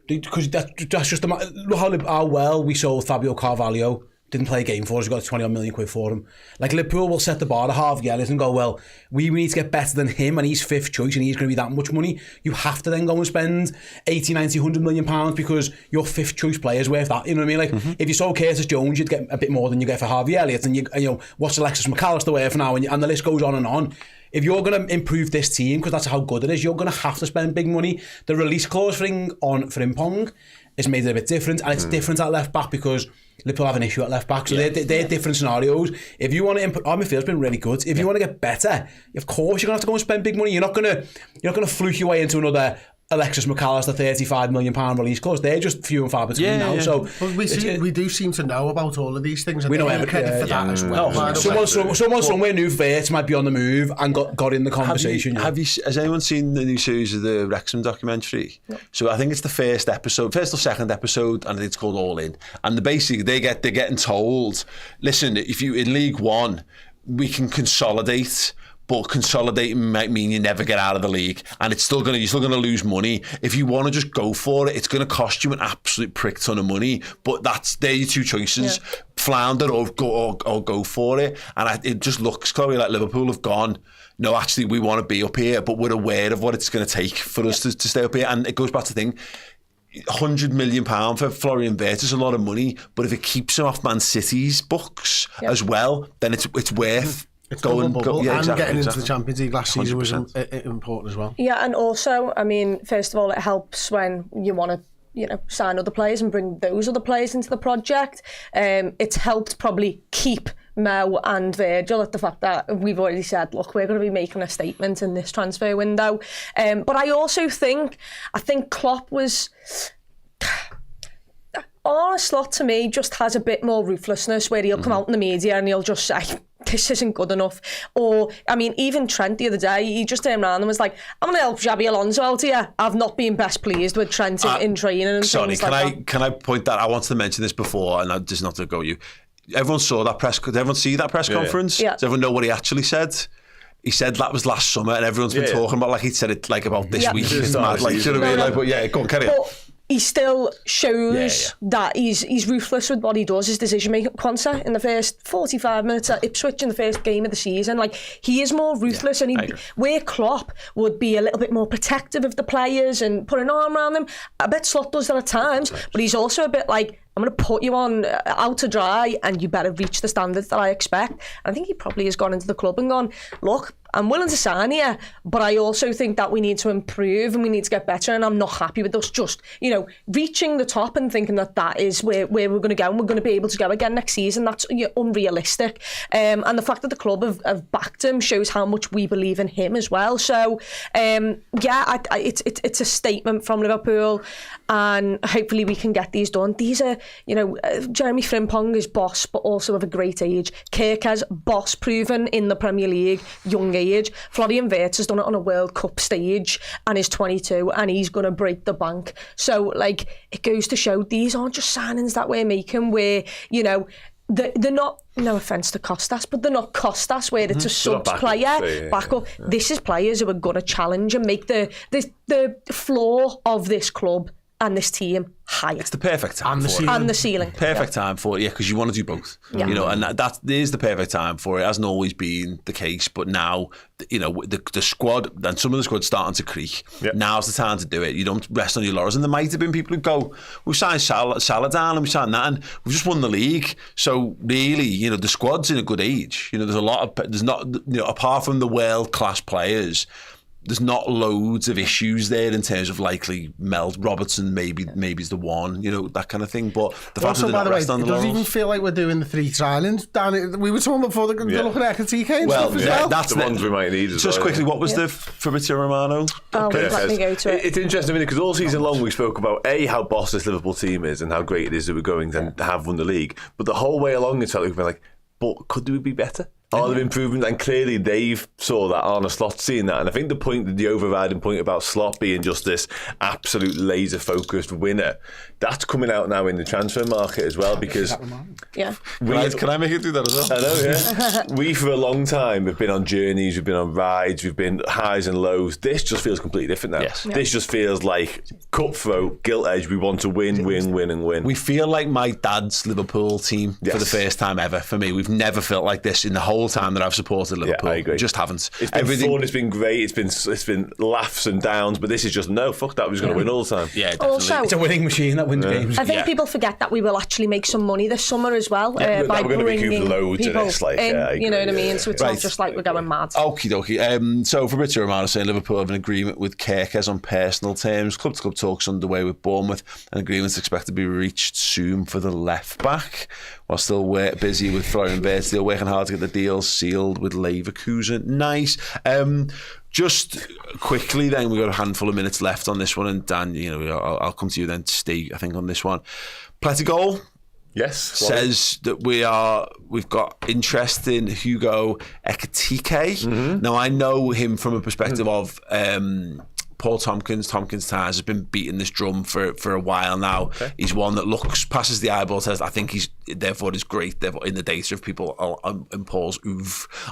Because that's just look how well we sold Fabio Carvalho. Didn't play a game for us, we got 20 million quid for him. Like Liverpool will set the bar to Harvey Elliott and go, well, we need to get better than him, and he's fifth choice and he's going to be that much money. You have to then go and spend 80, 90, 100 million pounds because your fifth choice player's worth that. You know what I mean? Like if you sold Curtis Jones, you'd get a bit more than you get for Harvey Elliott, and you know what's Alexis McAllister worth now, and the list goes on and on. If you're going to improve this team, because that's how good it is, you're going to have to spend big money. The release clause for Frimpong is made it a bit different, and it's different at left back because Liverpool have an issue at left back, so they're different scenarios. If you want to improve, our midfield's been really good. If you want to get better, of course you're going to have to go and spend big money. You're not going to fluke your way into another Alexis McAllister £35 million release clause. They're just few and far between now. So we do seem to know about all of these things. And we know credit for that as well. Someone somewhere knew Wirtz might be on the move and got in the conversation. Has anyone seen the new series of the Wrexham documentary? No. So I think it's the first or second episode, and it's called All In. And basically they're getting told, listen, if you in League One, we can consolidate. But consolidating might mean you never get out of the league, and you're still going to lose money. If you want to just go for it, it's going to cost you an absolute prick ton of money. But they're your two choices: flounder or go for it. And it just looks, Chloe, like Liverpool have gone, no, actually we want to be up here, but we're aware of what it's going to take for us to stay up here. And it goes back to the thing. £100 million for Florian Wirtz is a lot of money, but if it keeps him off Man City's books as well, then it's worth. Getting into the Champions League last season was important as well. Yeah, and also, I mean, first of all, it helps when you want to, sign other players and bring those other players into the project. It's helped probably keep Mo and Virgil at the fact that we've already said, look, we're going to be making a statement in this transfer window. But I also think Klopp was... Slot to me just has a bit more ruthlessness where he'll come out in the media and he'll just say, this isn't good enough. Or, I mean, even Trent the other day, he just turned around and was like, I'm going to help Xabi Alonso out here. I've not been best pleased with Trent in training and sorry, things like that. Can I point that? I wanted to mention this before, and just not to go you. Everyone saw that did everyone see that press conference? Yeah. Does everyone know what he actually said? He said that was last summer, and everyone's been talking about, like, he said it like about this week. It's mad, like, you know what I mean? Like, but yeah, go on, carry on. He still shows that he's ruthless with what he does, his decision-making. Quansah, in the first 45 minutes at Ipswich in the first game of the season, like, he is more ruthless, and where Klopp would be a little bit more protective of the players and put an arm around them, I bet Slot does that at times, but he's also a bit like, I'm going to put you on out to dry and you better reach the standards that I expect. And I think he probably has gone into the club and gone, look, I'm willing to sign here, but I also think that we need to improve and we need to get better, and I'm not happy with us just, reaching the top and thinking that is where we're going to go and we're going to be able to go again next season. That's unrealistic. And the fact that the club have backed him shows how much we believe in him as well. So, it's a statement from Liverpool, and hopefully we can get these done. These are, Jeremy Frimpong is boss, but also of a great age. Kirk has boss proven in the Premier League, young age. Florian Wirtz has done it on a World Cup stage and is 22, and he's going to break the bank. So, like, it goes to show these aren't just signings that we're making where, they're not, no offence to Costas, but they're not Costas where it's a subs player, backup. This is players who are going to challenge and make the floor of this club and this team higher. It's the perfect time and the ceiling. Perfect time for it, because you want to do both. Yeah. And that is the perfect time for it. It hasn't always been the case, but now, the squad, and some of the squad's starting to creak. Yep. Now's the time to do it. You don't rest on your laurels. And there might have been people who go, we signed Salah down and we signed that, and we've just won the league. So really, the squad's in a good age. There's a lot of, there's not, apart from the world-class players, there's not loads of issues there in terms of likely Mel Robertson maybe's the one, that kind of thing. But the fact that they're not resting on the laurels. It doesn't even feel like we're doing the 3 trialings. Dan, we were talking before they're looking at Ekatike and stuff as well. That's the ones we might need as just quickly, what was the Fabrizio Romano? Let me go to it. It's interesting, because all season long we spoke about how boss this Liverpool team is and how great it is that we're going to have won the league. But the whole way along it's felt like we've been like, but could we be better? Are there improvements? And clearly they've saw that. Arne Slot seeing that. And I think the overriding point about Slot being just this absolute laser focused winner, that's coming out now in the transfer market as well, because can I make it do that as well? I know, yeah. We for a long time have been on journeys, we've been on rides, we've been highs and lows. This just feels completely different now. Yes. This just feels like cutthroat, gilt edge. We want to win. We feel like my dad's Liverpool team for the first time ever. For me, we've never felt like this in the whole time that I've supported Liverpool. Yeah, I agree. Just haven't. It's been fun, it's been great, it's been laughs and downs, but this is just fuck that, we're just going to win all the time. Yeah, definitely. Also, it's a winning machine that wins games. I think people forget that we will actually make some money this summer as well by bringing loads people of this, in, you know what I mean? So it's not just like we're going mad. Okie dokie. So Fabrizio Romano saying Liverpool have an agreement with Kirkes on personal terms. Club-to-club talks underway with Bournemouth. An agreement's expected to be reached soon for the left back. While still busy with Florian Wirtz, they're working hard to get the deal sealed with Leverkusen. Nice. Just quickly then, we've got a handful of minutes left on this one, and Dan, I'll come to you then to stay, I think, on this one. Plettigol, yes, says that we've got interest in Hugo Ekatike. Mm-hmm. Now, I know him from a perspective of Paul Tompkins Ties has been beating this drum for a while now. Okay. He's one that passes the eyeball test. I think he's therefore is great. Therefore, in the data, if people in Paul's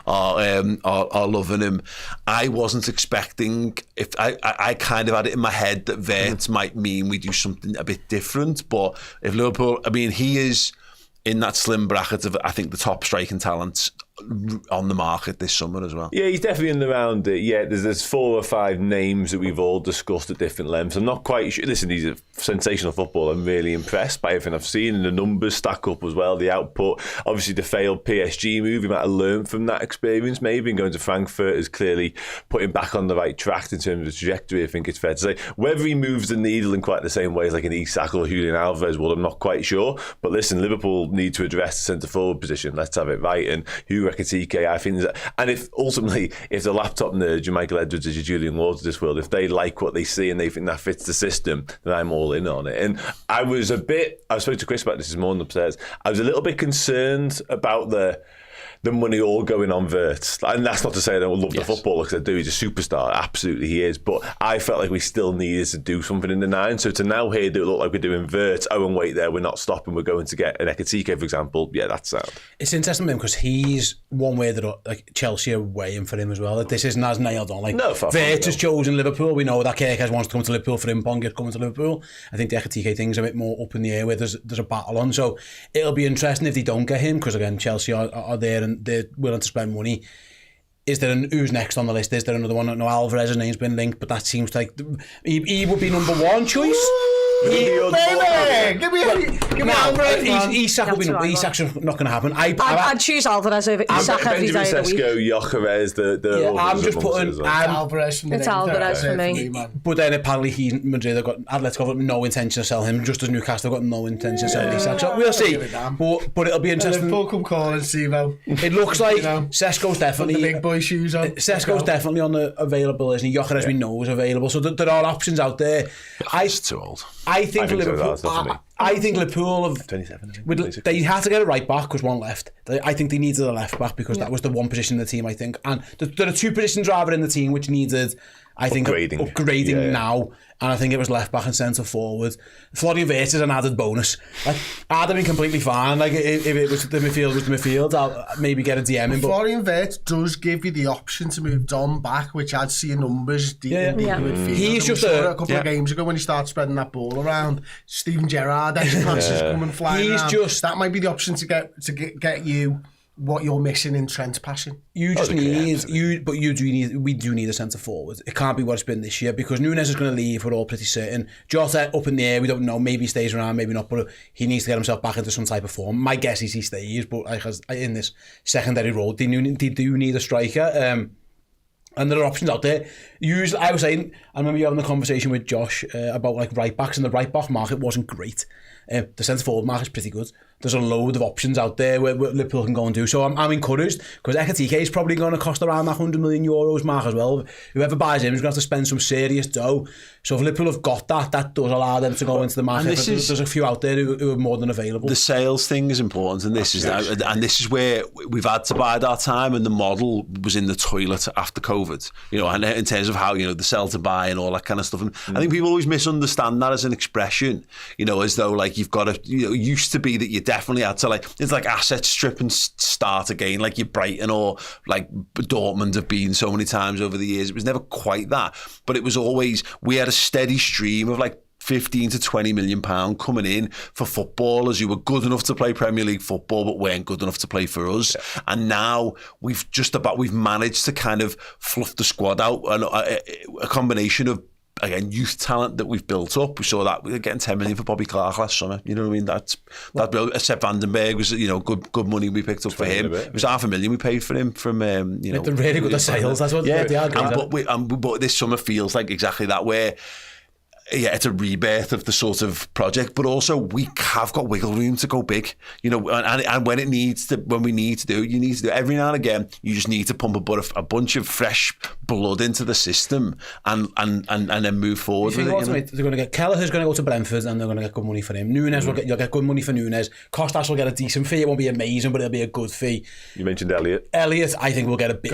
are loving him. I wasn't expecting. If I kind of had it in my head that Wirtz might mean we do something a bit different. But if Liverpool, he is in that slim bracket of, I think, the top striking talents on the market this summer as well. Yeah, he's definitely in the round. Yeah, there's 4 or 5 names that we've all discussed at different lengths. I'm not quite sure. Listen, he's a sensational footballer. I'm really impressed by everything I've seen, and the numbers stack up as well. The output, obviously, the failed PSG move. He might have learned from that experience, maybe, and going to Frankfurt is clearly putting him back on the right track in terms of trajectory. I think it's fair to say. Whether he moves the needle in quite the same ways like an Isak or Julian Alvarez, well, I'm not quite sure. But listen, Liverpool need to address the centre forward position. Let's have it right. And Hugo Ekatike, I think, and if the laptop nerds, your Michael Edwards, your Julian Wards of this world, if they like what they see and they think that fits the system, then I'm all in on it. And I spoke to Chris about this morning upstairs. I was a little bit concerned about the the money all going on Wirtz. And that's not to say I don't love the football, because I do. He's a superstar. Absolutely he is. But I felt like we still needed to do something in the 9. So to now hear it look like we're doing Wirtz, oh, and wait there, we're not stopping, we're going to get an Ekitike, for example. Yeah, that's sound. It's interesting with him because he's one way that like Chelsea are weighing for him as well. Like, this isn't as nailed on. Like, no, Wirtz has chosen Liverpool. We know that Kerkez wants to come to Liverpool for Frimpong coming to Liverpool. I think the Ekitike thing's a bit more up in the air where there's a battle on. So it'll be interesting if they don't get him, because again, Chelsea are there and they're willing to spend money. Is there who's next on the list? Is there another one? No, Alvarez's name's been linked, but that seems like he would be number one choice. Give me Alvarez, man. Isak's not going to happen. I'd choose Alvarez over Isak every day of the week. Gyökeres, I'm just putting Alvarez from it's Alvarez for me. But then apparently Madrid have got Atletico have got no intention of selling him, just as Newcastle have got no intention of selling Isak. So we'll see. But it'll be interesting. Liverpool come calling, Sivo. It looks like Sesko's definitely the big boy shoes on. Sesko's definitely on the available, isn't he? Gyökeres we know is available, so there are options out there. It's too old. I think Liverpool. I think Liverpool have 27. They had to get a right back because one left. I think they needed a left back because that was the one position in the team. I think, and there are 2 positions rather in the team which needed, I think, upgrading now. And I think it was left back and centre forward. Florian Wirtz is an added bonus. Like, I'd have been completely fine. Like, if it was the midfield, I'll maybe get a DM in. But Florian Wirtz does give you the option to move Dom back, which adds to your numbers. He's just a couple of games ago when he started spreading that ball around. Steven Gerrard, passes coming flying around. That might be the option to get you what you're missing in Trent's passing. You just we do need a centre forward. It can't be what it's been this year because Nunes is going to leave, we're all pretty certain. Jota up in the air, we don't know, maybe he stays around, maybe not, but he needs to get himself back into some type of form. My guess is he stays, but in this secondary role, they do need a striker. And there are options out there. I was saying, I remember you having a conversation with Josh about like right backs, and the right back market wasn't great. The centre forward market is pretty good. There's a load of options out there where Liverpool can go and do. So I'm encouraged because Ekitike is probably going to cost around that €100 million mark as well. Whoever buys him is going to have to spend some serious dough. So if Liverpool have got that does allow them to go into the market. There's a few out there who are more than available. The sales thing is important, and this is where we've had to bide our time, and the model was in the toilet after COVID. And in terms of how the sell to buy and all that kind of stuff. And I think people always misunderstand that as an expression. As though like you've got to. Used to be that you definitely had to it's like asset strip and start again, like your Brighton or like Dortmund have been so many times over the years. It was never quite that, but it was always, we had a steady stream of like 15 to 20 million pound coming in for footballers who were good enough to play Premier League football but weren't good enough to play for us. Yeah. And now we've managed to kind of fluff the squad out, and a combination of, again, youth talent that we've built up. We saw that we were getting 10 million for Bobby Clark last summer. You know what I mean? That Sepp Vandenberg was good money we picked up for him. It was $500,000 we paid for him from They're really good at sales. That's what they are. But this summer feels like exactly that, where it's a rebirth of the sort of project, but also we have got wiggle room to go big, and when we need to do it, you need to do it. Every now and again, you just need to pump a bunch of fresh blood into the system and then move forward. They're going to get Kelleher's going to go to Brentford, and they're going to get good money for him. Nunes you'll get good money for Nunes. Costas will get a decent fee. It won't be amazing, but it'll be a good fee. You mentioned Elliot, I think we'll get a bit.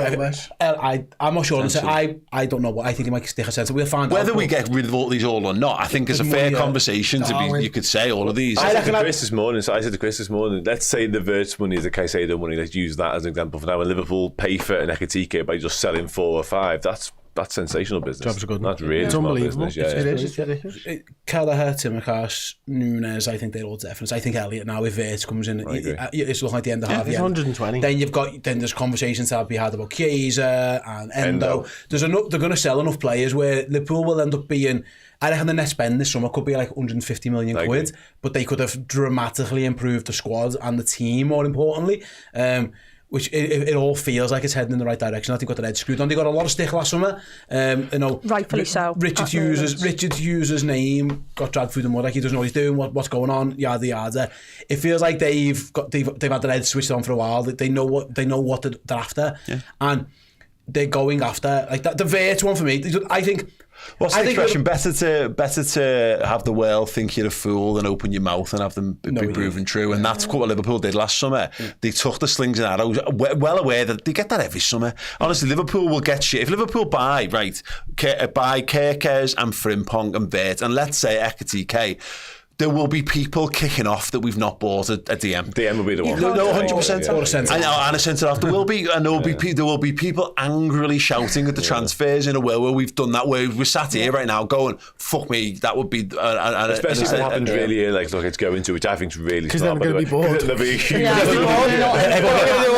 I'm not sure. I don't know what I think he might stick a centre. We'll find out whether we get rid of all these or not. I think it's a fair conversation to be. You could say all of these. I said to Chris this morning, let's say the Wirtz money is the Caicedo money. Let's use that as an example for now. When Liverpool pay for an Ekitike by just selling 4 or 5, that's sensational business. Jobs are good. That's really unbelievable. Business, It's ridiculous. Kelleher, Tsimikas, Nunes, I think they're all definite. I think Elliot now, if Wirtz comes in, it's looking like the end of half. It's 120. Then there's conversations to be had about Chiesa and Endo. They're going to sell enough players where Liverpool will end up being. I reckon the net spend this summer could be like 150 million quid, but they could have dramatically improved the squad and the team, more importantly, which it all feels like it's heading in the right direction. I think got their head screwed on. They got a lot of stick last summer. Rightfully so. Richard Hughes' name got dragged through the mud, like he doesn't know what he's doing, what's going on, yada yada. It feels like they've had their head switched on for a while. They know what they're after, and they're going after like that. The Wirtz one for me, I think What's the expression? Better to have the world think you're a fool than open your mouth and have them be proven true. And that's what Liverpool did last summer. They took the slings and arrows, well aware that they get that every summer. Honestly, Liverpool will get shit. If Liverpool buy Kerkers and Frimpong and Vert, and let's say Ekatike, there will be people kicking off that we've not bought a DM. DM will be the one. No, 100%. Or a centre. And a centre half. There will be people angrily shouting at the transfers in a way where we've done that. Where we're sat here right now going, "Fuck me, that would be." Especially if it happens really early, like look, it's going to, which I think is really because they're going to be bored.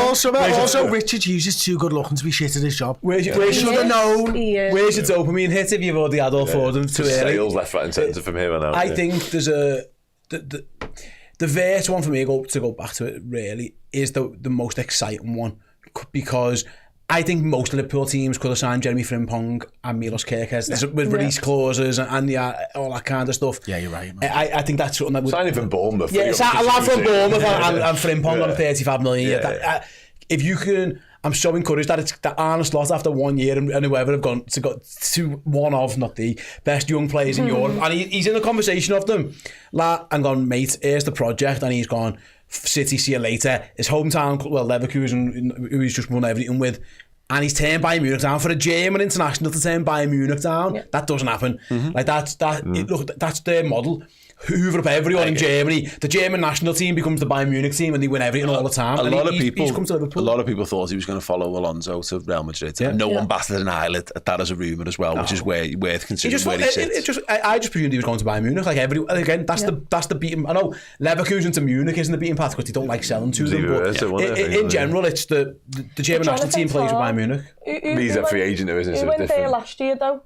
Also, Richard Hughes is too good looking to be shit at his job. Where should have known? Where's your dopamine hit if you've already had all four of them too early? Sales left, right, and centre from here on out. I think there's the Vert one for me, to go back to it, really is the most exciting one, because I think most Liverpool teams could have signed Jeremy Frimpong and Milos Kerkez with release clauses and all that kind of stuff. Yeah, you're right, man. I think that's something that would... Signing from Bournemouth. Yeah, it's a lad from Bournemouth and Frimpong on 35 million. If you can... I'm so encouraged that Arne Slot, after 1 year and whoever have got to one of, not the best young players in Europe, and he's in the conversation of them. And gone, mate, here's the project, and he's gone, City, see you later. His hometown, Leverkusen, who he's just won everything with, and he's turned Bayern Munich down for a German international to turn Bayern Munich down. Yeah. That doesn't happen. Like that's their model. Hoover up everyone in Germany. The German national team becomes the Bayern Munich team, and they win everything all the time. A lot of people thought he was going to follow Alonso to Real Madrid. Yeah. No one batted an eyelid at that as a rumour as well, which is worth considering where he sits. I just presumed he was going to Bayern Munich. Like again, that's the beating. I know Leverkusen to Munich isn't the beating path because they don't like selling to them. But in general, it's the German national team plays with Bayern Munich. He's a free agent, though, isn't he? Who went there last year, though?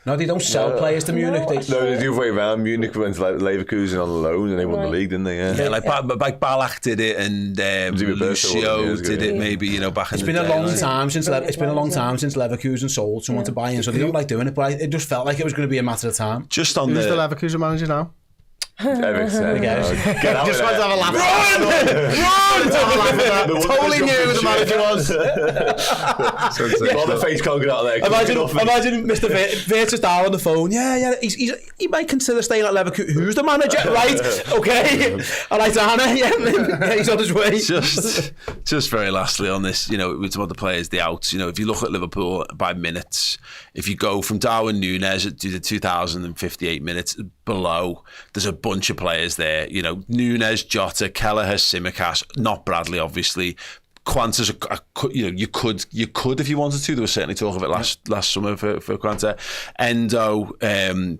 No, they don't sell players to Munich. They the other way around. Munich went to Leverkusen on loan and they won the league, didn't they? Yeah, like Ballack did it, and Lucio did it. Maybe back in the day. It's been a long time since Leverkusen sold someone to Bayern, so they don't like doing it. But it just felt like it was going to be a matter of time. Just on who's the Leverkusen manager now? Get out just wanted to have a laugh. Run! Totally knew who the manager was. Well, the face can't get out of there. Imagine Mr. Vertus down on the phone. Yeah, he might consider staying at Leverkusen. Who's the manager? Right, okay. I like Anna. Yeah, he's on his way. Just very lastly on this, with some of the players, the outs. If you look at Liverpool by minutes, if you go from Darwin Núñez to the 2,058 minutes below, there's a bunch of players there. Núñez, Jota, Kelleher, Tsimikas, not Bradley, obviously. Quanta's, you could if you wanted to. There was certainly talk of it last summer for Quanta. Endo,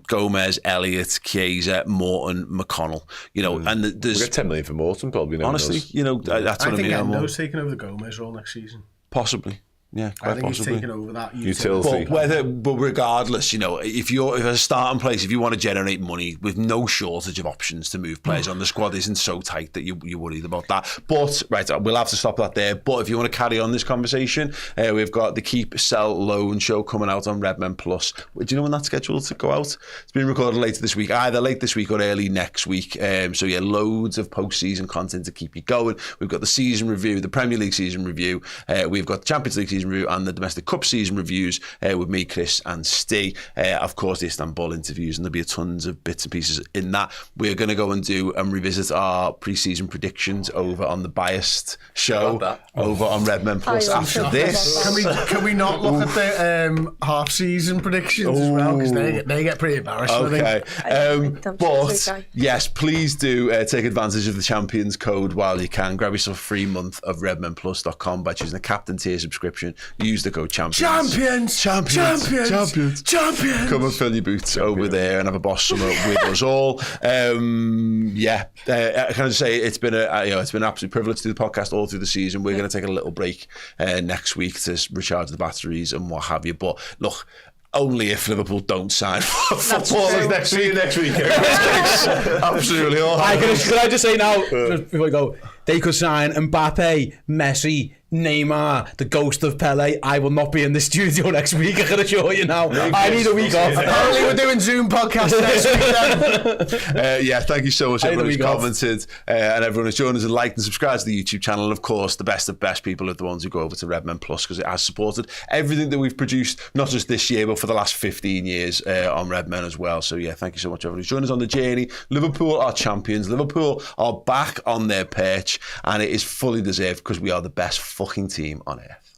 Gomez, Elliott, Chiesa, Morton, McConnell. And there's... We'll get 10 million for Morton, probably. Honestly, that's what I mean. I think Endo's taking over the Gomez role next season. Possibly. Yeah, I think possibly. He's taken over that utility. But regardless, if you're a starting place, if you want to generate money with no shortage of options to move players on, the squad isn't so tight that you're worried about that. But we'll have to stop that there. But if you want to carry on this conversation, we've got the Keep, Sell, Loan show coming out on Redmen Plus. Do you know when that's scheduled to go out? It's been recorded later this week, either late this week or early next week. So loads of post-season content to keep you going. We've got the season review, the Premier League season review. We've got the Champions League season review and the Domestic Cup season reviews with me, Chris and Steve. Of course, the Istanbul interviews, and there'll be tons of bits and pieces in that. We're going to go and do and revisit our pre-season predictions over on the Biased show over on Redmen Plus after this. Can we not look at the half-season predictions as well, because they get pretty embarrassing. Okay, but yes, please do take advantage of the Champions code while you can. Grab yourself a free month of redmenplus.com by choosing the Captain Tier subscription. Use the code Champions. Champions. Come and fill your boots over there and have a boss summer with us all. Can I just say it's been an absolute privilege to do the podcast all through the season. We're going to take a little break next week to recharge the batteries and what have you. But look, only if Liverpool don't sign footballers next week. Absolutely all. Can I just say now, just before we go, they could sign Mbappe, Messi, Neymar, the ghost of Pele. I will not be in the studio next week, I can assure you now. I need a week off. Apparently we're doing Zoom podcast next week then. Yeah, thank you so much everyone who's commented and everyone who's joined us and liked and subscribed to the YouTube channel. And of course, the best of best people are the ones who go over to Redmen Plus because it has supported everything that we've produced, not just this year, but for the last 15 years on Redmen as well. So yeah, thank you so much everyone who's joined us on the journey. Liverpool are champions. Liverpool are back on their perch and it is fully deserved because we are the best fucking team on earth.